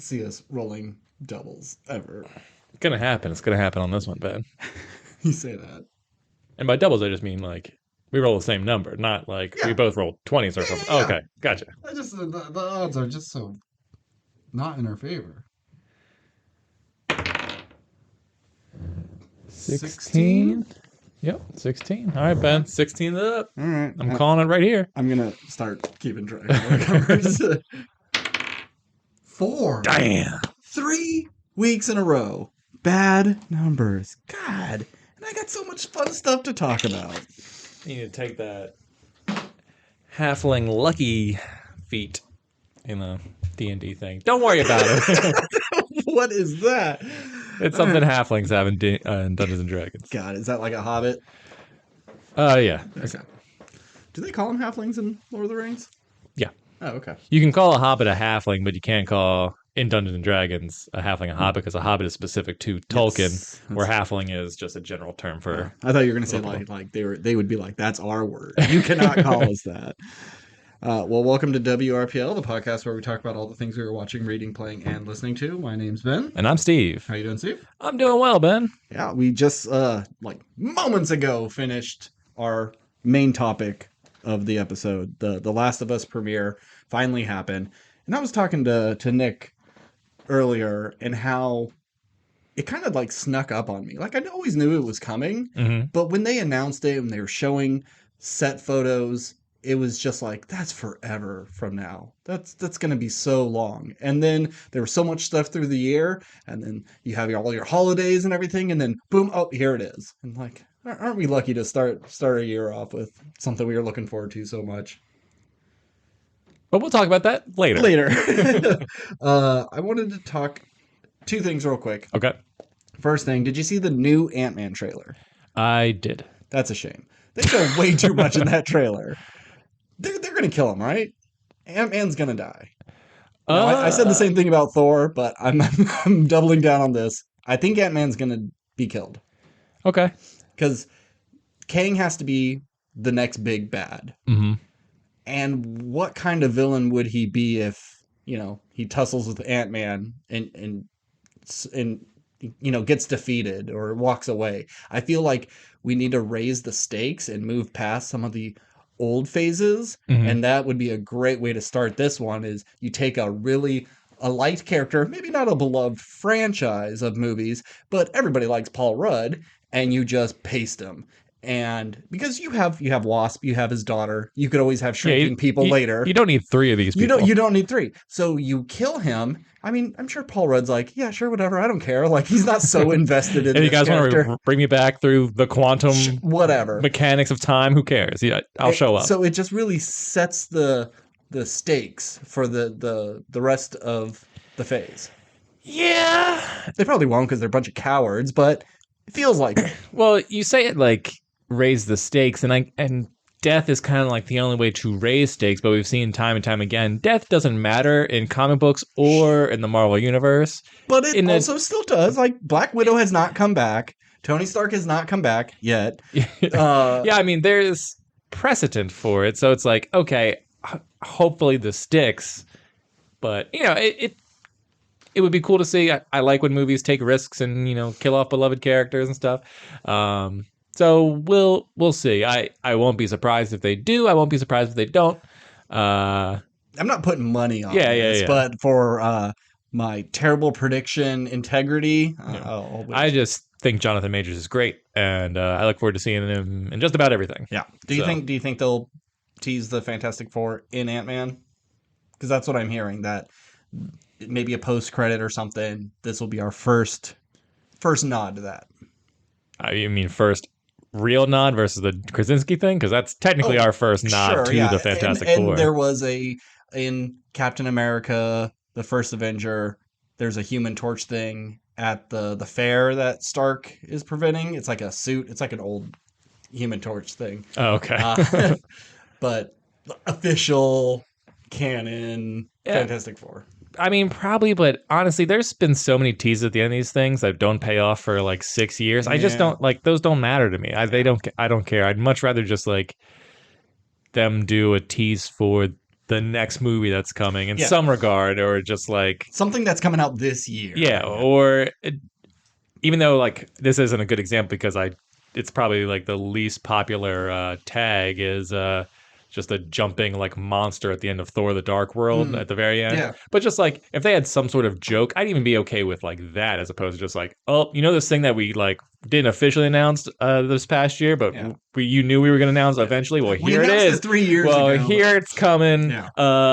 see us rolling doubles ever. It's gonna happen. It's gonna happen on this one, Ben. You say that. And by doubles, I just mean like we roll the same number, not like we both roll 20s or something. Oh, okay, gotcha. I just the odds are just so not in our favor. 16. Yep, 16. All right, Ben. 16 up. All right. I'm calling it right here. I'm going to start keeping track of our numbers. 4. Damn. 3 weeks in a row. Bad numbers. God. And I got so much fun stuff to talk about. You need to take that halfling lucky feat in the D&D thing. Don't worry about it. What is that? It's something halflings have in Dungeons and Dragons. God, is that like a hobbit? Yeah. Okay. Do they call them halflings in Lord of the Rings? Yeah. Oh, okay. You can call a hobbit a halfling, but you can't call in Dungeons and Dragons a halfling a hobbit because a hobbit is specific to Tolkien, where halfling is just a general term for. I thought you were going to say like they would be like, that's our word. You cannot call us that. Well, welcome to WRPL, the podcast where we talk about all the things we were watching, reading, playing, and listening to. My name's Ben. And I'm Steve. How you doing, Steve? I'm doing well, Ben. Yeah, we just, like, moments ago finished our main topic of the episode. The Last of Us premiere finally happened. And I was talking to Nick earlier and how it kind of, like, snuck up on me. Like, I always knew it was coming, but when they announced it and they were showing set photos, it was just like, that's forever from now. That's going to be so long. And then there was so much stuff through the year, and then you have all your holidays and everything, and then boom, oh, here it is. And like, aren't we lucky to start a year off with something we were looking forward to so much? But we'll talk about that later. I wanted to talk 2 things real quick. Okay. First thing, did you see the new Ant-Man trailer? I did. That's a shame. They show way too much in that trailer. They're going to kill him, right? Ant-Man's going to die. I said the same thing about Thor, but I'm doubling down on this. I think Ant-Man's going to be killed. Okay. Because Kang has to be the next big bad. Mm-hmm. And what kind of villain would he be if, he tussles with Ant-Man and gets defeated or walks away? I feel like we need to raise the stakes and move past some of the old phases, and that would be a great way to start this one. Is you take a light character, maybe not a beloved franchise of movies, but everybody likes Paul Rudd, and you just paste him. And because you have Wasp, you have his daughter, you could always have shrinking people later. You don't need 3 of these people. You don't need 3. So you kill him. I mean, I'm sure Paul Rudd's like, yeah, sure, whatever. I don't care. Like, he's not so invested in and this you guys character. want to bring me back through the quantum whatever mechanics of time? Who cares? Yeah, I'll show up. So it just really sets the stakes for the rest of the phase. Yeah. They probably won't because they're a bunch of cowards, but it feels like it. Well, you say it like raise the stakes, and death is kind of like the only way to raise stakes, but we've seen time and time again, death doesn't matter in comic books or in the Marvel Universe. But it also still does. Like, Black Widow has not come back. Tony Stark has not come back yet. Yeah, I mean, there's precedent for it, so it's like, okay, hopefully this sticks, but, it would be cool to see. I like when movies take risks and, kill off beloved characters and stuff. So we'll see. I won't be surprised if they do. I won't be surprised if they don't. I'm not putting money on this, but for my terrible prediction integrity, I just think Jonathan Majors is great, and I look forward to seeing him in just about everything. Yeah. Do you think they'll tease the Fantastic Four in Ant-Man? Because that's what I'm hearing. That maybe a post credit or something. This will be our first nod to that. You mean first real nod versus the Krasinski thing? Because that's technically our first nod to the Fantastic Four. And there was in Captain America, the First Avenger, there's a Human Torch thing at the fair that is preventing. It's like a suit. It's like an old Human Torch thing. Oh, okay. But official canon Fantastic Four. I mean, probably, but honestly, there's been so many teases at the end of these things that don't pay off for like 6 years. I just don't like those. Don't matter to me. I don't care. I'd much rather just like them do a tease for the next movie that's coming in Yeah. some regard, or just like Something that's coming out this year. yeah, or even though like this isn't a good example because it's probably like the least popular tag is just a jumping like monster at the end of Thor: The Dark World at the very end. Yeah. But just like if they had some sort of joke, I'd even be okay with like that as opposed to just like, oh, you know this thing that we like didn't officially announce this past year, but Yeah. you knew we were going to announce eventually. Well, We here it announced is. it 3 years well, ago. here it's coming Yeah.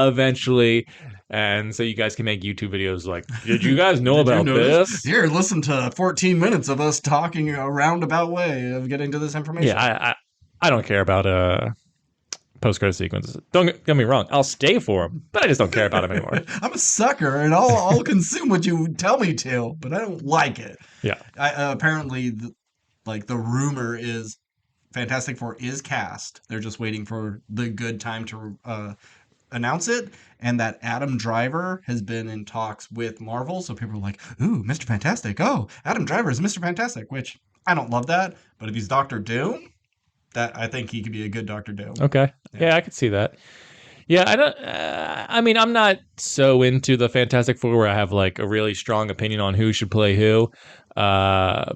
eventually. And so you guys can make YouTube videos like, did you guys know Did you about notice? this? Here, listen to 14 minutes of us talking a roundabout way of getting to this information. Yeah, I don't care about post-credit sequences. Don't get me wrong. I'll stay for them, but I just don't care about them anymore. I'm a sucker, and I'll consume what you tell me to, but I don't like it. Yeah. Apparently, the rumor is Fantastic Four is cast. They're just waiting for the good time to announce it, and that Adam Driver has been in talks with Marvel, so people are like, ooh, Mr. Fantastic. Oh, Adam Driver is Mr. Fantastic, which I don't love that, but if he's Doctor Doom, that I think he could be a good Doctor Doom. Okay. Yeah, I could see that. Yeah, I don't. I mean, I'm not so into the Fantastic Four where I have like a really strong opinion on who should play who. But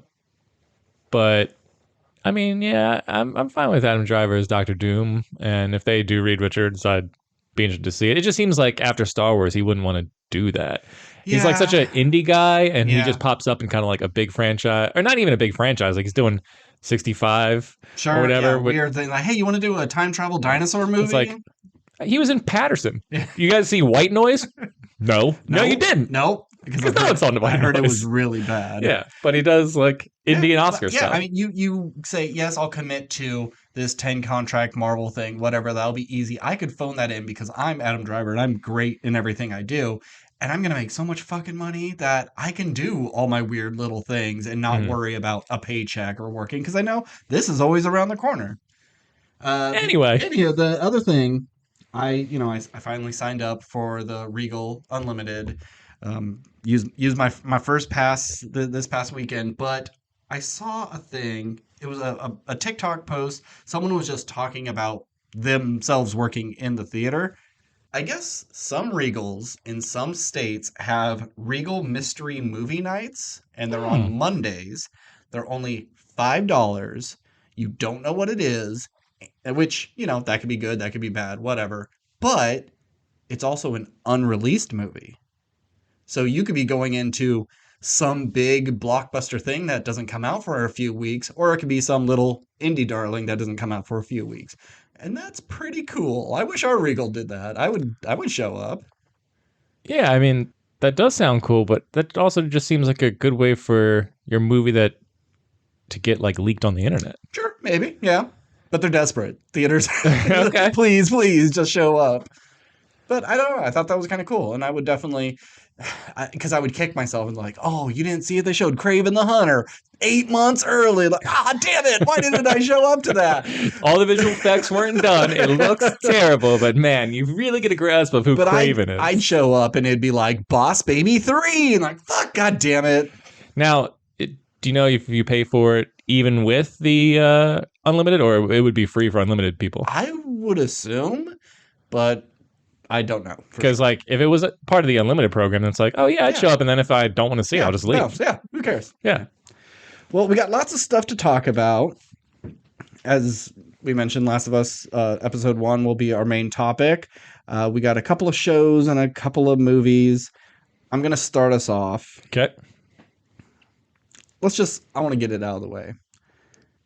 I mean, yeah, I'm fine with Adam Driver as Doctor Doom, and if they do Reed Richards, I'd be interested to see it. It just seems like after Star Wars, he wouldn't want to do that. He's like such an indie guy, and he just pops up in kind of like a big franchise, or not even a big franchise. Like he's doing 65 or whatever. Yeah, weird thing. Like, hey, you want to do a time travel dinosaur movie? It's like he was in Patterson. You guys see White Noise? No, you didn't. No, because no one saw the White Noise. I heard it was really bad. Yeah, but he does like indie and Oscar stuff. I mean, you say yes, I'll commit to this 10 contract Marvel thing, whatever. That'll be easy. I could phone that in because I'm Adam Driver and I'm great in everything I do. And I'm going to make so much fucking money that I can do all my weird little things and not worry about a paycheck or working because I know this is always around the corner. Anyway, the other thing, I finally signed up for the Regal Unlimited. Used my first pass this past weekend, but I saw a thing. It was a TikTok post. Someone was just talking about themselves working in the theater. I guess some Regals in some states have Regal Mystery Movie Nights, and they're on Mondays. They're only $5. You don't know what it is, which, that could be good, that could be bad, whatever. But it's also an unreleased movie. So you could be going into some big blockbuster thing that doesn't come out for a few weeks, or it could be some little indie darling that doesn't come out for a few weeks. And that's pretty cool. I wish our Regal did that. I would show up. Yeah, I mean, that does sound cool, but that also just seems like a good way for your movie to get like leaked on the internet. Sure, maybe, yeah. But they're desperate. Theaters, okay. please, just show up. But I don't know. I thought that was kind of cool. And I would definitely, because I would kick myself and like, oh, you didn't see it? They showed Kraven the Hunter 8 months early. Like, damn it. Why didn't I show up to that? All the visual effects weren't done. It looks terrible, but man, you really get a grasp of who Kraven is. I'd show up and it'd be like Boss Baby 3. And like, fuck, god damn it. Now, do you know if you pay for it even with the unlimited, or it would be free for unlimited people? I would assume, but I don't know. Because like if it was a part of the unlimited program, it's like, oh yeah, I'd show up, and then if I don't want to see it, I'll just leave. No, yeah, who cares? Yeah. Well, we got lots of stuff to talk about. As we mentioned, Last of Us episode 1 will be our main topic. We got a couple of shows and a couple of movies. I'm going to start us off. Okay. I want to get it out of the way.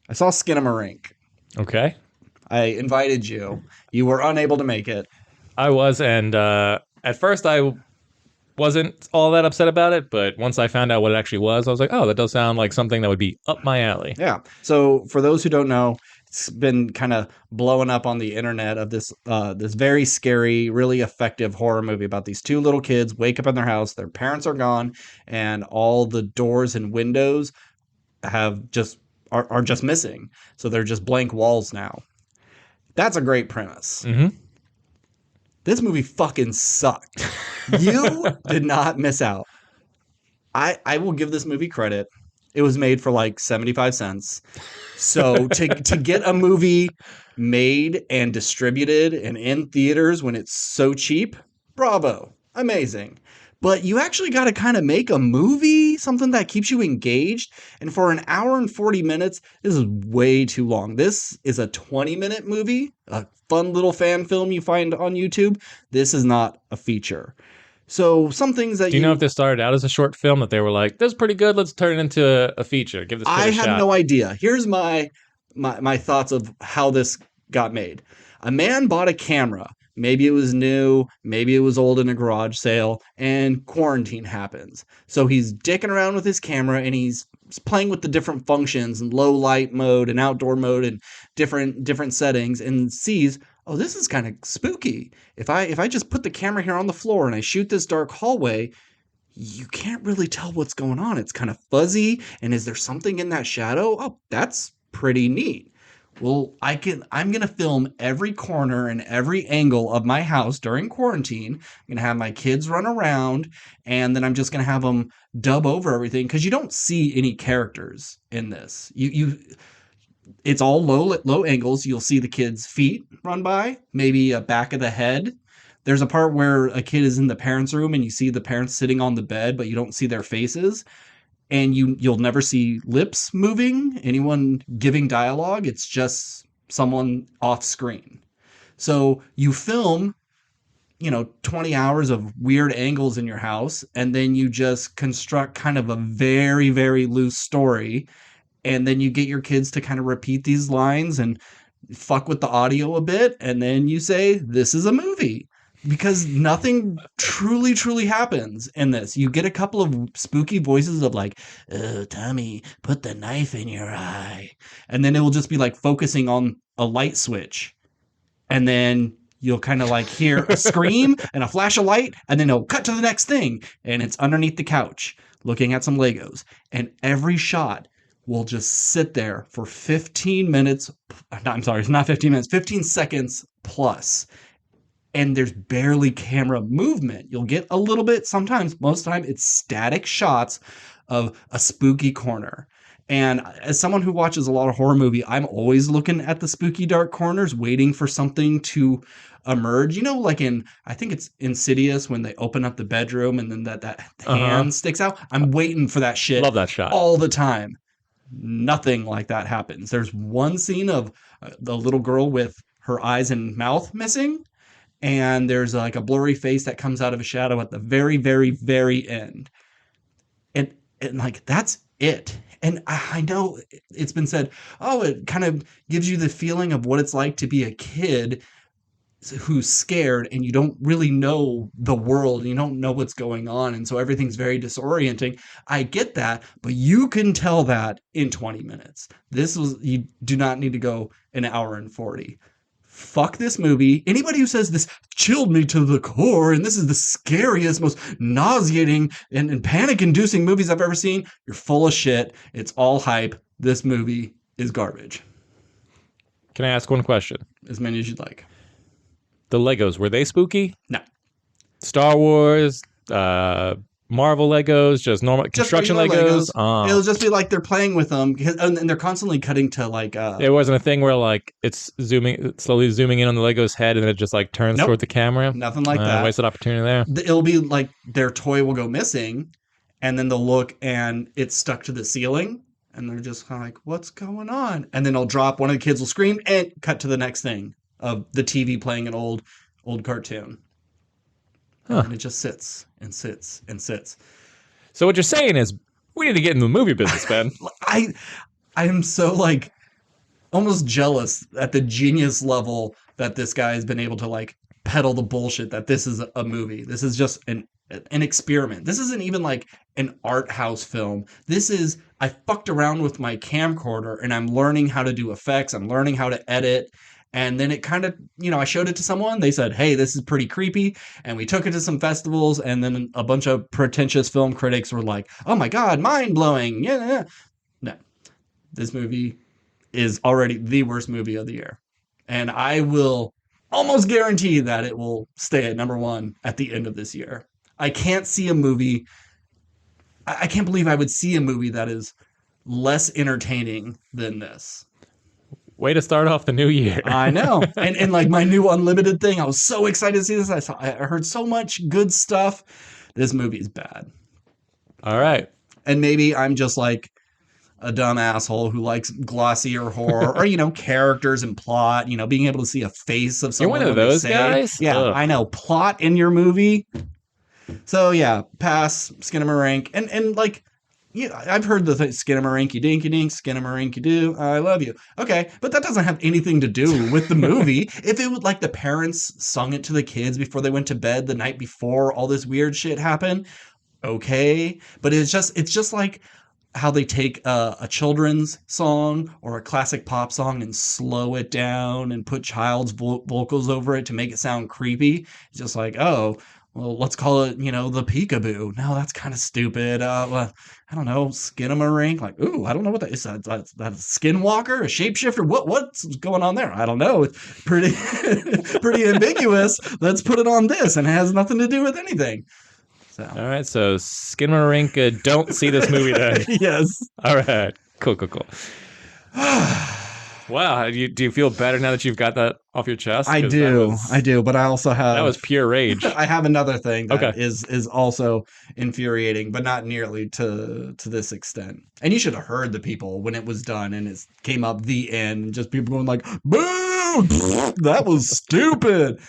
I saw Skinamarink. Okay. I invited you. You were unable to make it. I was, and at first I wasn't all that upset about it, but once I found out what it actually was, I was like, oh, that does sound like something that would be up my alley. Yeah. So for those who don't know, it's been kind of blowing up on the internet of this very scary, really effective horror movie about these two little kids wake up in their house, their parents are gone, and all the doors and windows are just missing. So they're just blank walls now. That's a great premise. Mm-hmm. This movie fucking sucked. You did not miss out. I will give this movie credit. It was made for like 75 cents. So to get a movie made and distributed and in theaters when it's so cheap, bravo, amazing. But you actually got to kind of make a movie, something that keeps you engaged. And for an hour and 40 minutes, this is way too long. This is a 20-minute movie, a fun little fan film you find on YouTube. This is not a feature. So some things that Do you know if this started out as a short film that they were like, "This is pretty good. Let's turn it into a feature. Give this kid I a have shot." no idea. Here's my thoughts of how this got made. A man bought a camera. Maybe it was new, maybe it was old in a garage sale, and quarantine happens. So he's dicking around with his camera and he's playing with the different functions and low light mode and outdoor mode and different settings and sees, oh, this is kind of spooky. If I just put the camera here on the floor and I shoot this dark hallway, you can't really tell what's going on. It's kind of fuzzy. And is there something in that shadow? Oh, that's pretty neat. Well, I'm going to film every corner and every angle of my house during quarantine. I'm going to have my kids run around and then I'm just going to have them dub over everything because you don't see any characters in this. It's all low angles. You'll see the kid's feet run by, maybe a back of the head. There's a part where a kid is in the parents' room and you see the parents sitting on the bed, but you don't see their faces. And you'll never see lips moving, anyone giving dialogue. It's just someone off screen. So you film, 20 hours of weird angles in your house, and then you just construct kind of a very, very loose story. And then you get your kids to kind of repeat these lines and fuck with the audio a bit. And then you say, this is a movie. Because nothing truly happens in this. You get a couple of spooky voices of like, oh, Tommy, put the knife in your eye. And then it will just be like focusing on a light switch. And then you'll kind of like hear a scream and a flash of light. And then it'll cut to the next thing. And it's underneath the couch looking at some Legos. And every shot will just sit there for 15 minutes. I'm sorry, it's not 15 minutes, 15 seconds plus. And there's barely camera movement. You'll get a little bit sometimes. Most of the time, it's static shots of a spooky corner. And as someone who watches a lot of horror movie, I'm always looking at the spooky dark corners, waiting for something to emerge. Like I think it's Insidious when they open up the bedroom and then that hand sticks out. I'm waiting for that shit. Love that shot. All the time. Nothing like that happens. There's one scene of the little girl with her eyes and mouth missing. And there's like a blurry face that comes out of a shadow at the very, very, very end. And like, that's it. And I know it's been said, oh, it kind of gives you the feeling of what it's like to be a kid who's scared and you don't really know the world and you don't know what's going on. And so everything's very disorienting. I get that, but you can tell that in 20 minutes. You do not need to go an hour and 40. Fuck this movie. Anybody who says this chilled me to the core and this is the scariest, most nauseating and panic-inducing movies I've ever seen, you're full of shit. It's all hype. This movie is garbage. Can I ask one question? As many as you'd like. The Legos, were they spooky? No. Star Wars, Marvel Legos, just normal construction Legos. It'll just be like they're playing with them, and they're constantly cutting to like. It wasn't a thing where like it's slowly zooming in on the Lego's head, and then it just like turns toward the camera. Nothing like that. Wasted opportunity there. It'll be like their toy will go missing, and then they'll look, and it's stuck to the ceiling, and they're just kind of like, "What's going on?" And then it'll drop. One of the kids will scream, and cut to the next thing of the TV playing an old cartoon. And it just sits and sits and sits. So what you're saying is we need to get in the movie business, Ben. I am so like almost jealous at the genius level that this guy has been able to like peddle the bullshit that this is a movie. This is just an experiment. This isn't even like an art house film. This is, I fucked around with my camcorder and I'm learning how to do effects. I'm learning how to edit. And then it kind of, I showed it to someone. They said, hey, this is pretty creepy. And we took it to some festivals. And then a bunch of pretentious film critics were like, oh my God, mind blowing. Yeah. No, this movie is already the worst movie of the year. And I will almost guarantee that it will stay at number one at the end of this year. I can't see a movie. I can't believe I would see a movie that is less entertaining than this. Way to start off the new year. I know. And like my new unlimited thing, I was so excited to see this. I heard so much good stuff. This movie is bad. All right. And maybe I'm just like a dumb asshole who likes glossier horror or, characters and plot, being able to see a face of You're someone one of when those they say, guys? yeah, Ugh. I know, plot in your movie. So yeah, pass, skinamarink. And like, yeah, I've heard the thing, skinamarink dinky dink, skinamarink doo, I love you. Okay, but that doesn't have anything to do with the movie. If it would like the parents sung it to the kids before they went to bed the night before all this weird shit happened, okay. But it's just like how they take a children's song or a classic pop song and slow it down and put child's vocals over it to make it sound creepy. It's just like, oh, well, let's call it, the peekaboo. No, that's kind of stupid. Well, I don't know, skinamarink. Like, ooh, I don't know what that is. That's a skinwalker, a shapeshifter. What's going on there? I don't know. It's pretty pretty ambiguous. Let's put it on this, and it has nothing to do with anything. So. All right. So Skinamarink, don't see this movie then. Yes. All right. Cool. Wow. Do you feel better now that you've got that off your chest? I do, but I also have... That was pure rage. I have another thing that Okay. is also infuriating, but not nearly to this extent. And you should have heard the people when it was done and it came up the end, just people going like, boo! That was stupid!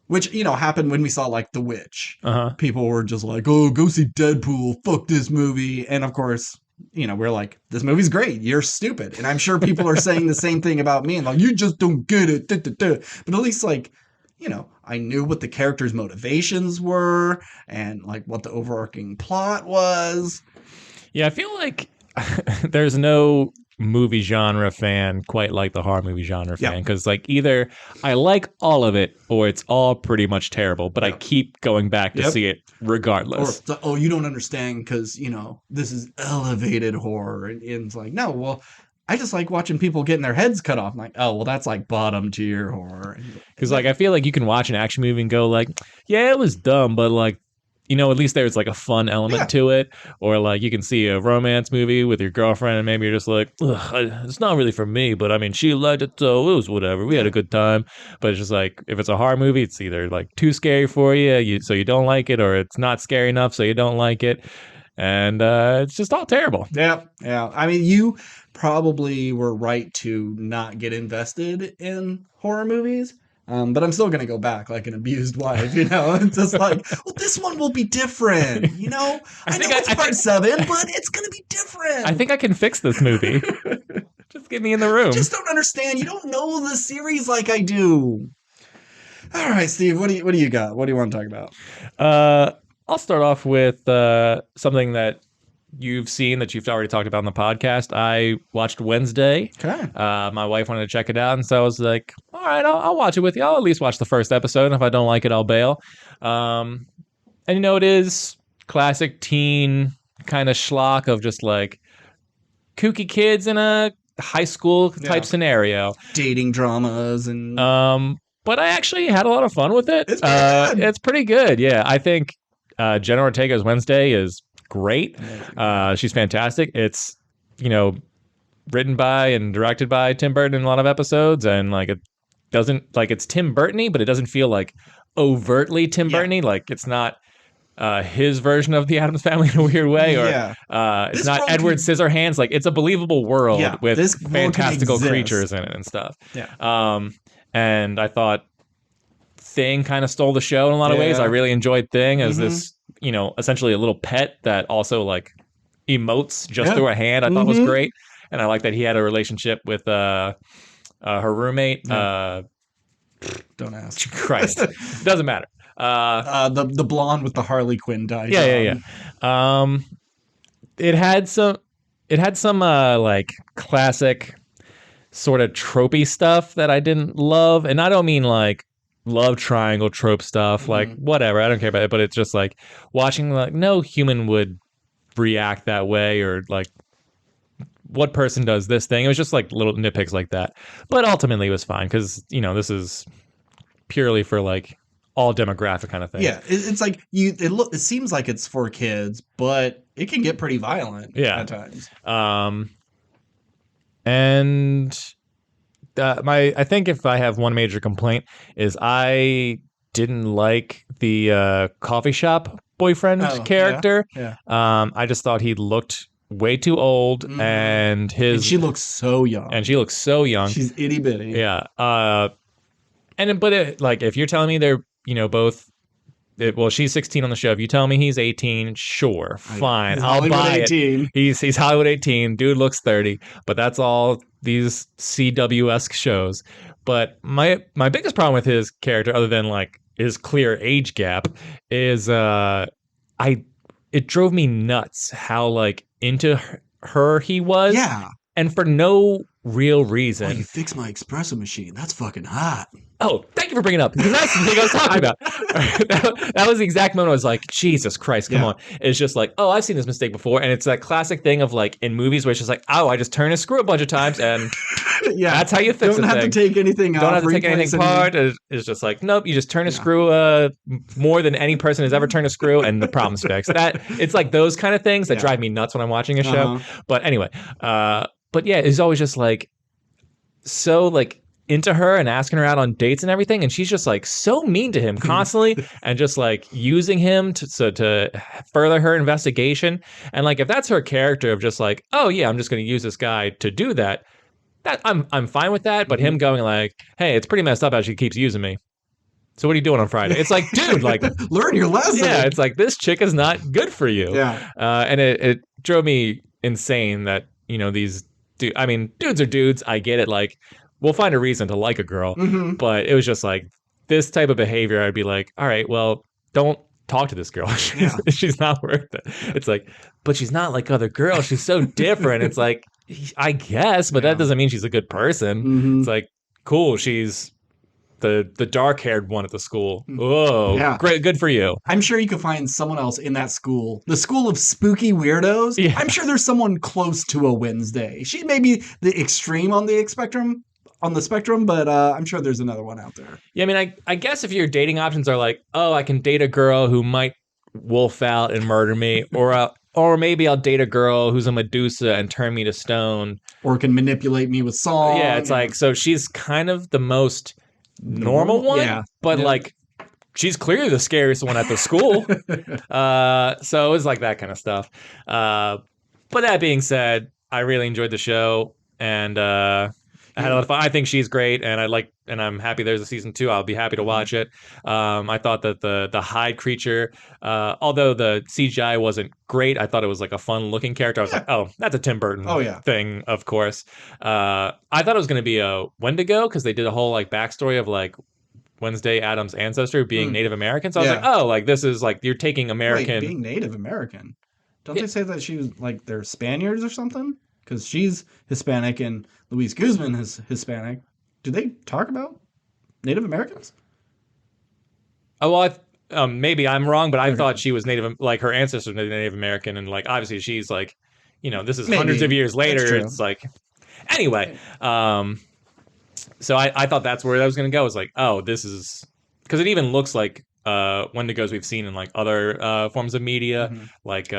Which, happened when we saw, like, The Witch. Uh-huh. People were just like, oh, go see Deadpool, fuck this movie. And, of course, we're like, this movie's great, you're stupid. And I'm sure people are saying the same thing about me. And like, you just don't get it. But at least, like, I knew what the characters' motivations were and, like, what the overarching plot was. Yeah, I feel like there's no movie genre fan quite like the horror movie genre fan, because like either I like all of it or it's all pretty much terrible, but I keep going back to see it regardless. Or you don't understand because this is elevated horror, and it's like, no, well, I just like watching people getting their heads cut off. I'm like, oh, well, that's like bottom tier horror. Because like I feel like you can watch an action movie and go like, yeah, it was dumb, but like, at least there's like a fun element to it. Or like you can see a romance movie with your girlfriend and maybe you're just like, it's not really for me, but I mean, she liked it, so it was whatever. We had a good time. But it's just like, if it's a horror movie, it's either like too scary for you, so you don't like it, or it's not scary enough, so you don't like it. And it's just all terrible. Yeah. I mean, you probably were right to not get invested in horror movies. But I'm still going to go back like an abused wife, It's just like, well, this one will be different, I know it's part 7, but it's going to be different. I think I can fix this movie. Just get me in the room. I just don't understand. You don't know the series like I do. All right, Steve, what do you got? What do you want to talk about? I'll start off with something that you've seen that you've already talked about on the podcast. I watched Wednesday. Okay. My wife wanted to check it out, and so I was like, all right, I'll watch it with you. I'll at least watch the first episode, and if I don't like it, I'll bail. And it is classic teen kind of schlock of just like kooky kids in a high school type scenario. Dating dramas and... But I actually had a lot of fun with it. It's pretty good, yeah. I think Jenna Ortega's Wednesday is great. She's fantastic. It's written by and directed by Tim Burton in a lot of episodes, and like it doesn't, like, it's Tim Burton-y, but it doesn't feel like overtly Tim Burton-y. Like it's not his version of the Addams Family in a weird way, or it's not Edward Scissorhands. Like it's a believable world with fantastical creatures in it and stuff. And I thought Thing kind of stole the show in a lot of ways. I really enjoyed Thing as this, essentially a little pet that also like emotes just through a hand. I thought was great. And I like that he had a relationship with her roommate. Don't ask. Christ. Doesn't matter. The blonde with the Harley Quinn dye. Yeah. It had some like classic sort of tropey stuff that I didn't love. And I don't mean like love triangle trope stuff, like whatever, I don't care about it, but it's just like watching, like, no human would react that way, or like what person does this thing. It was just like little nitpicks like that, but ultimately it was fine because this is purely for like all demographic kind of thing. Yeah, it's like it seems like it's for kids, but it can get pretty violent at times. And I think if I have one major complaint is I didn't like the coffee shop boyfriend character. Yeah. I just thought he looked way too old, and she looks so young. She's itty bitty. Yeah. Like if you're telling me they're both. Well, she's 16 on the show. If you tell me he's 18, sure, fine, I'll buy 18. it. He's Hollywood 18. Dude looks 30, but that's all these CW-esque shows. But my biggest problem with his character, other than like his clear age gap, is it drove me nuts how like into her he was. Yeah. And for no real reason. Oh, you fixed my espresso machine. That's fucking hot. Oh, thank you for bringing it up, because that's the thing I was talking about. That was the exact moment I was like, Jesus Christ, come on. It's just like, oh, I've seen this mistake before. And it's that classic thing of like in movies where it's just like, oh, I just turn a screw a bunch of times and that's how you fix it. Don't have to take anything out. Don't have to take anything apart. It's just like, nope, you just turn a screw more than any person has ever turned a screw and the problem's fixed. It's like those kind of things that drive me nuts when I'm watching a show. But anyway, but yeah, it's always just like, so like, into her and asking her out on dates and everything, and she's just like so mean to him constantly and just like using him to further her investigation. And like if that's her character of just like, oh yeah, I'm just going to use this guy to do that I'm fine with that. But him going like, hey, it's pretty messed up how she keeps using me, so what are you doing on Friday? It's like, dude, like learn your lesson. Yeah, it's like this chick is not good for you. Yeah. And it drove me insane that these dudes are dudes, I get it, like we'll find a reason to like a girl, but it was just like this type of behavior. I'd be like, all right, well, don't talk to this girl. She's not worth it. It's like, but she's not like other girls. She's so different. It's like, I guess, but that doesn't mean she's a good person. It's like, cool, she's the dark-haired one at the school. Oh, great, good for you. I'm sure you could find someone else in that school, the school of spooky weirdos. Yeah. I'm sure there's someone close to a Wednesday. She may be the extreme on the spectrum. But I'm sure there's another one out there. Yeah, I mean, I guess if your dating options are like, oh, I can date a girl who might wolf out and murder me, or maybe I'll date a girl who's a Medusa and turn me to stone, or can manipulate me with song. Yeah, it's like, so she's kind of the most normal one, but like she's clearly the scariest one at the school. So it was like that kind of stuff. But that being said, I really enjoyed the show, and I had a lot of fun. I think she's great, and I'm happy there's a season 2. I'll be happy to watch it. I thought that the Hyde creature, although the CGI wasn't great, I thought it was like a fun looking character. I was like, oh, that's a Tim Burton thing, of course. I thought it was going to be a Wendigo, because they did a whole like backstory of like Wednesday Addams' ancestor being Native American. So I was like, oh, like this is like you're taking American. Wait, being Native American? Don't they say that she was like they're Spaniards or something? Because she's Hispanic and Luis Guzman is Hispanic. Do they talk about Native Americans? Oh, well, maybe I'm wrong, but I thought she was Native, like her ancestors were Native American, and like obviously she's like, this is hundreds of years later. It's like, anyway, so I thought that's where that was going to go. It's like, oh, this is, because it even looks like Wendigos we've seen in like other forms of media, like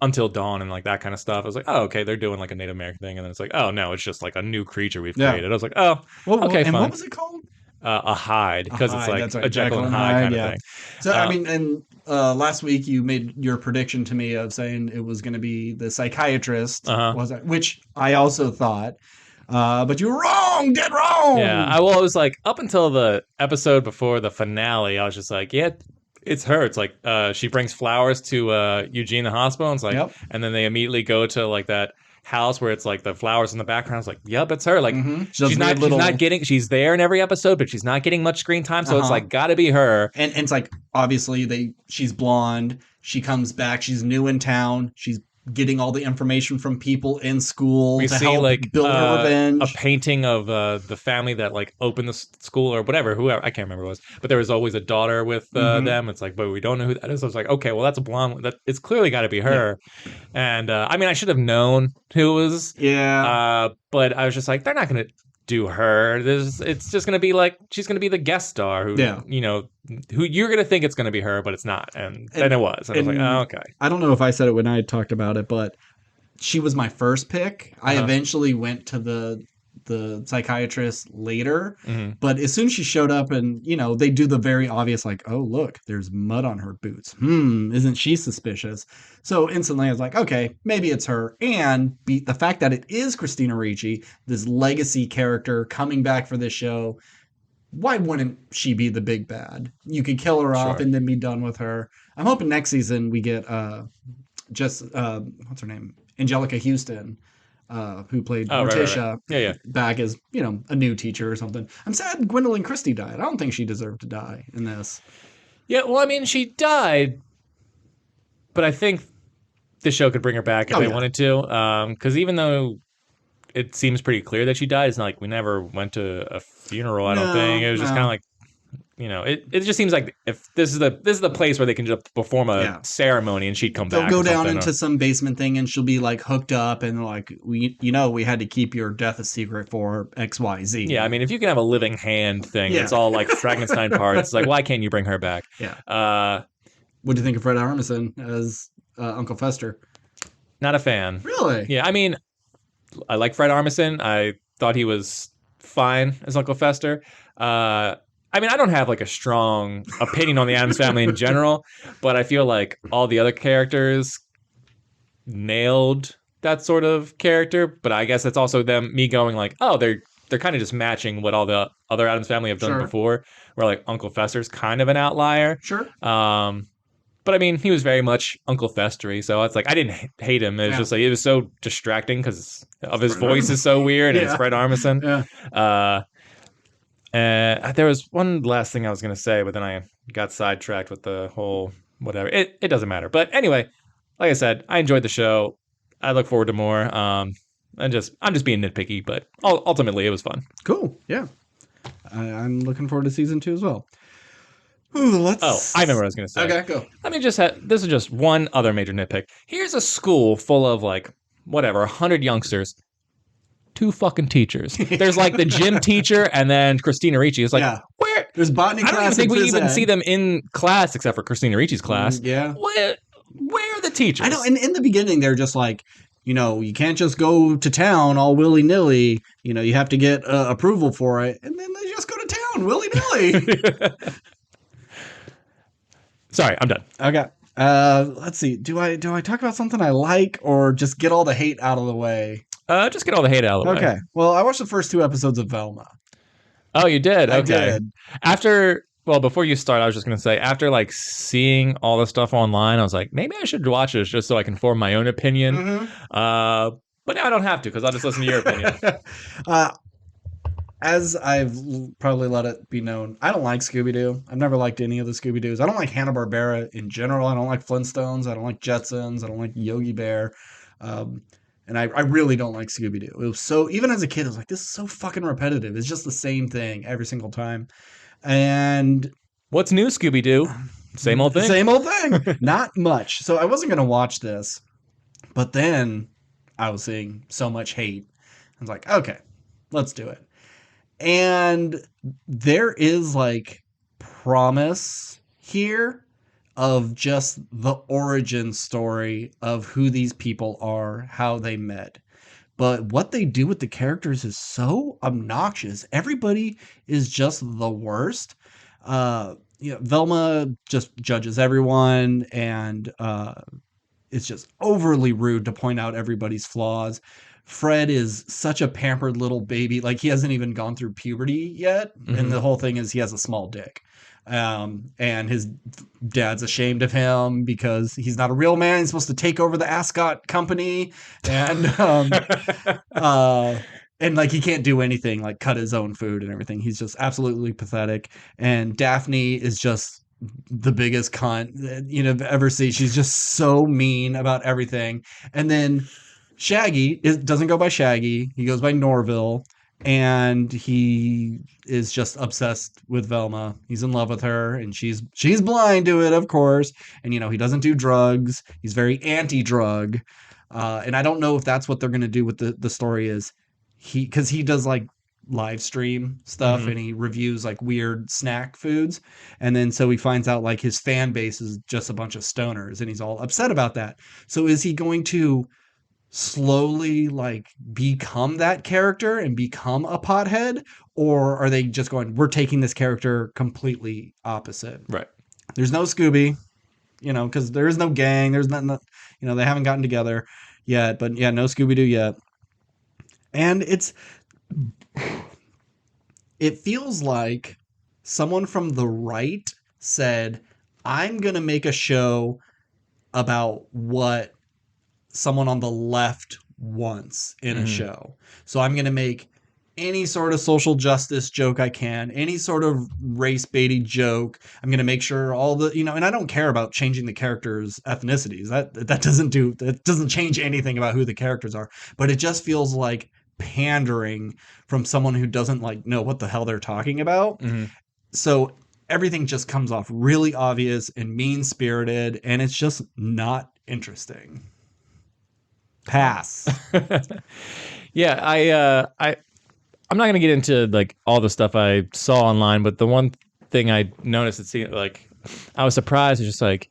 Until Dawn and like that kind of stuff. I was like, oh, okay, they're doing like a Native American thing, and then it's like, oh no, it's just like a new creature we've created. I was like, oh, okay, and fun. What was it called? A Hyde, because it's like right. a Jekyll and Hyde kind of thing. So I mean, and last week you made your prediction to me of saying it was going to be the psychiatrist, which I also thought. But you were wrong, dead wrong. Yeah, I was like, up until the episode before the finale, I was just like, yeah, it's her. It's like she brings flowers to Eugene the hospital. And it's like, and then they immediately go to like that house where it's like the flowers in the background. It's like, yep, it's her. Like she's not getting. She's there in every episode, but she's not getting much screen time. So it's like, gotta be her. And it's like, obviously she's blonde. She comes back. She's new in town. She's getting all the information from people in school to help like build her revenge. A painting of the family that like opened the school or whatever, whoever, I can't remember who it was, but there was always a daughter with them. It's like, but we don't know who that is. I was like, okay, well that's a blonde. It's clearly got to be her. And I mean, I should have known who it was. Yeah. But I was just like, they're not gonna. do her. It's just gonna be like she's gonna be the guest star who Yeah. who you're gonna think it's gonna be her, but it's not. And then And, it was. And I was like, oh, okay. I don't know if I said it when I talked about it, but she was my first pick. I Uh-huh. eventually went to the psychiatrist later, Hmm. but as soon as she showed up and, they do the very obvious, like, oh, look, there's mud on her boots. Isn't she suspicious? So instantly I was like, okay, maybe it's her. And the fact that it is Christina Ricci, this legacy character coming back for this show, why wouldn't she be the big bad? You could kill her off Sure. and then be done with her. I'm hoping next season we get just what's her name, Angelica Houston, who played Oh, right. Morticia, Yeah, yeah. back as a new teacher or something. I'm sad Gwendolyn Christie died. I don't think she deserved to die in this. Yeah, well, I mean, she died, but I think the show could bring her back if Oh they yeah, wanted to. Because even though it seems pretty clear that she died, it's not like we never went to a funeral. I don't think no, it was just kind of no, like it just seems like if this is the place where they can just perform a yeah. ceremony and she'd come They'll back go or down something. into some basement thing and she'll be like hooked up and like we had to keep your death a secret for XYZ. Yeah, I mean, if you can have a living hand thing Yeah. that's all like Frankenstein parts, it's like why can't you bring her back? Yeah. Uh, What do you think of Fred Armisen as Uncle Fester? Not a fan. Really? Yeah, I mean, I like Fred Armisen. I thought he was fine as Uncle Fester. I mean, I don't have like a strong opinion on the Addams family in general, but I feel like all the other characters nailed that sort of character. But I guess it's also me going like, oh, they're kind of just matching what all the other Addams family have done Sure. before. Where like Uncle Fester's kind of an outlier. Sure. But I mean, he was very much Uncle Festery, so it's like I didn't hate him. It was just like it was so distracting because of his voice is so weird, and it's Fred Armisen. Yeah. And there was one last thing I was gonna say, but then I got sidetracked with the whole whatever. It doesn't matter. But anyway, like I said, I enjoyed the show. I look forward to more. I'm just being nitpicky, but ultimately it was fun. Cool. Yeah. I'm looking forward to season 2 as well. Ooh, let's. Oh, I remember what I was gonna say. Okay, go. Let me just this is just one other major nitpick. Here's a school full of like whatever 100 youngsters, 2 fucking teachers. There's like the gym teacher and then Christina Ricci. It's like where there's botany I class. don't even think we phys even ed. see them in class except for Christina Ricci's class. Yeah. Where are the teachers? I know. And in the beginning, they're just like, you can't just go to town all willy nilly. You have to get approval for it, and then they just go to town willy nilly. Sorry, I'm done. Okay. Let's see. Do I talk about something I like or just get all the hate out of the way? Just get all the hate out of the way. Okay. Well, I watched the first 2 episodes of Velma. Oh, you did? Okay. I did. Before you start, I was just going to say, after like seeing all the stuff online, I was like, maybe I should watch this just so I can form my own opinion. Mm-hmm. But now I don't have to because I'll just listen to your opinion. As I've probably let it be known, I don't like Scooby-Doo. I've never liked any of the Scooby-Doos. I don't like Hanna-Barbera in general. I don't like Flintstones. I don't like Jetsons. I don't like Yogi Bear. And I really don't like Scooby-Doo. It was so, even as a kid, I was like, this is so fucking repetitive. It's just the same thing every single time. And what's new, Scooby-Doo? Same old thing. Same old thing. Not much. So I wasn't going to watch this. But then I was seeing so much hate. I was like, okay, let's do it. And there is like promise here of just the origin story of who these people are, how they met. But what they do with the characters is so obnoxious. Everybody is just the worst. Velma just judges everyone and it's just overly rude to point out everybody's flaws. Fred is such a pampered little baby. Like he hasn't even gone through puberty yet. Mhm. And the whole thing is he has a small dick. And his dad's ashamed of him because he's not a real man. He's supposed to take over the Ascot company. And, and like he can't do anything, like cut his own food and everything. He's just absolutely pathetic. And Daphne is just the biggest cunt that you've ever seen. She's just so mean about everything. And then Shaggy doesn't go by Shaggy. He goes by Norville. And he is just obsessed with Velma. He's in love with her, and she's blind to it, of course. And he doesn't do drugs. He's very anti-drug. And I don't know if that's what they're gonna do with the story is because he does like live stream stuff, and he reviews like weird snack foods. And then so he finds out like his fan base is just a bunch of stoners, and he's all upset about that. So is he going to slowly like become that character and become a pothead, or are they just going, we're taking this character completely opposite? Right. There's no Scooby, because there is no gang. There's nothing, they haven't gotten together yet, but yeah, no Scooby-Doo yet. And it feels like someone from the right said, I'm going to make a show about what someone on the left wants in a show. So I'm going to make any sort of social justice joke I can, any sort of race baity joke. I'm going to make sure all the, and I don't care about changing the characters' ethnicities. That doesn't change anything about who the characters are, but it just feels like pandering from someone who doesn't like know what the hell they're talking about. So everything just comes off really obvious and mean-spirited, and it's just not interesting. Pass. Yeah, I'm not gonna get into like all the stuff I saw online, but the one thing I noticed, it seemed like I was surprised. It's just like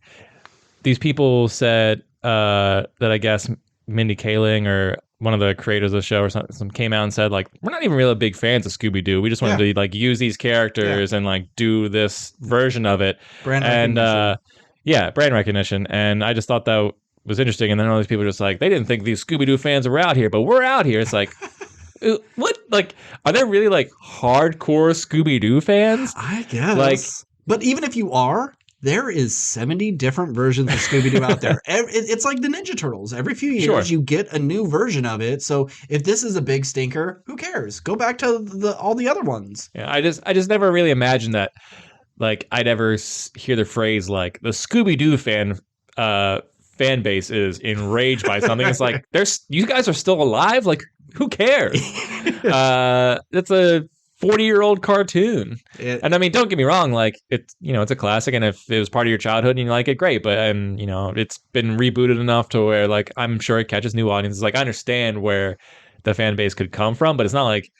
these people said that I guess Mindy Kaling or one of the creators of the show or something came out and said like, we're not even really big fans of Scooby-Doo. We just wanted to like use these characters and like do this version of it. Brand recognition. Brand recognition. And I just thought that was interesting. And then all these people are just like, they didn't think these Scooby-Doo fans were out here, but we're out here. It's like, what? Like, are there really like hardcore Scooby-Doo fans? I guess. Like, but even if you are, there is 70 different versions of Scooby-Doo out there. It's like the Ninja Turtles. Every few years, you get a new version of it. So if this is a big stinker, who cares? Go back to all the other ones. Yeah, I just never really imagined that. Like, I'd ever hear the phrase like the Scooby-Doo fan base is enraged by something. It's like, you guys are still alive. Like, who cares? It's a 40-year-old cartoon. And I mean, don't get me wrong, like it's a classic, and if it was part of your childhood and you like it, great. But it's been rebooted enough to where like I'm sure it catches new audiences. Like I understand where the fan base could come from, but it's not like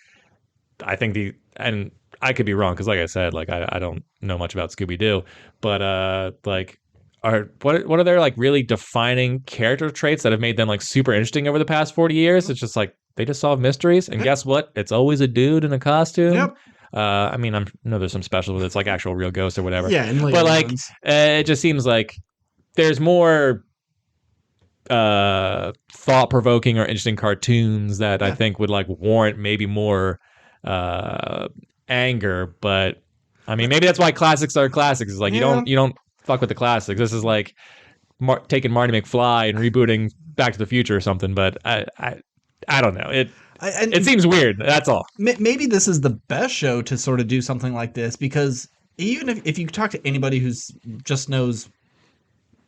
I think and I could be wrong because like I said, like I don't know much about Scooby-Doo, but like what are their like really defining character traits that have made them like super interesting over the past 40 years? It's just like they just solve mysteries, and guess what? It's always a dude in a costume. Yep. I mean, I know there's some special with it's like actual real ghosts or whatever. Yeah, but like it just seems like there's more thought-provoking or interesting cartoons that I think would like warrant maybe more anger. But I mean, maybe that's why classics are classics. It's like you don't fuck with the classics. This is like taking Marty McFly and rebooting Back to the Future or something. But I don't know. It seems weird. That's all. Maybe this is the best show to sort of do something like this, because even if you talk to anybody who's just knows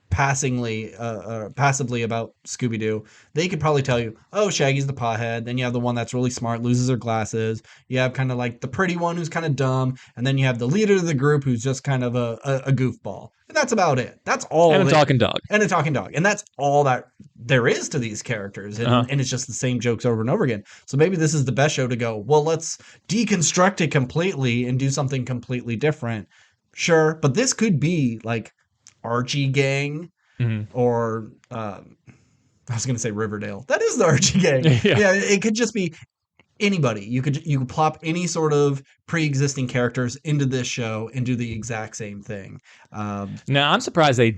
passively about Scooby-Doo, they could probably tell you, oh, Shaggy's the pothead. Then you have the one that's really smart, loses her glasses. You have kind of like the pretty one who's kind of dumb. And then you have the leader of the group who's just kind of a goofball. And that's about it. That's all. And a talking dog. And a talking dog. And that's all that there is to these characters. And, and it's just the same jokes over and over again. So maybe this is the best show to go, well, let's deconstruct it completely and do something completely different. Sure. But this could be like Archie Gang, or I was going to say Riverdale. That is the Archie Gang. Yeah, it could just be anybody. You could plop any sort of pre-existing characters into this show and do the exact same thing. Now, I'm surprised they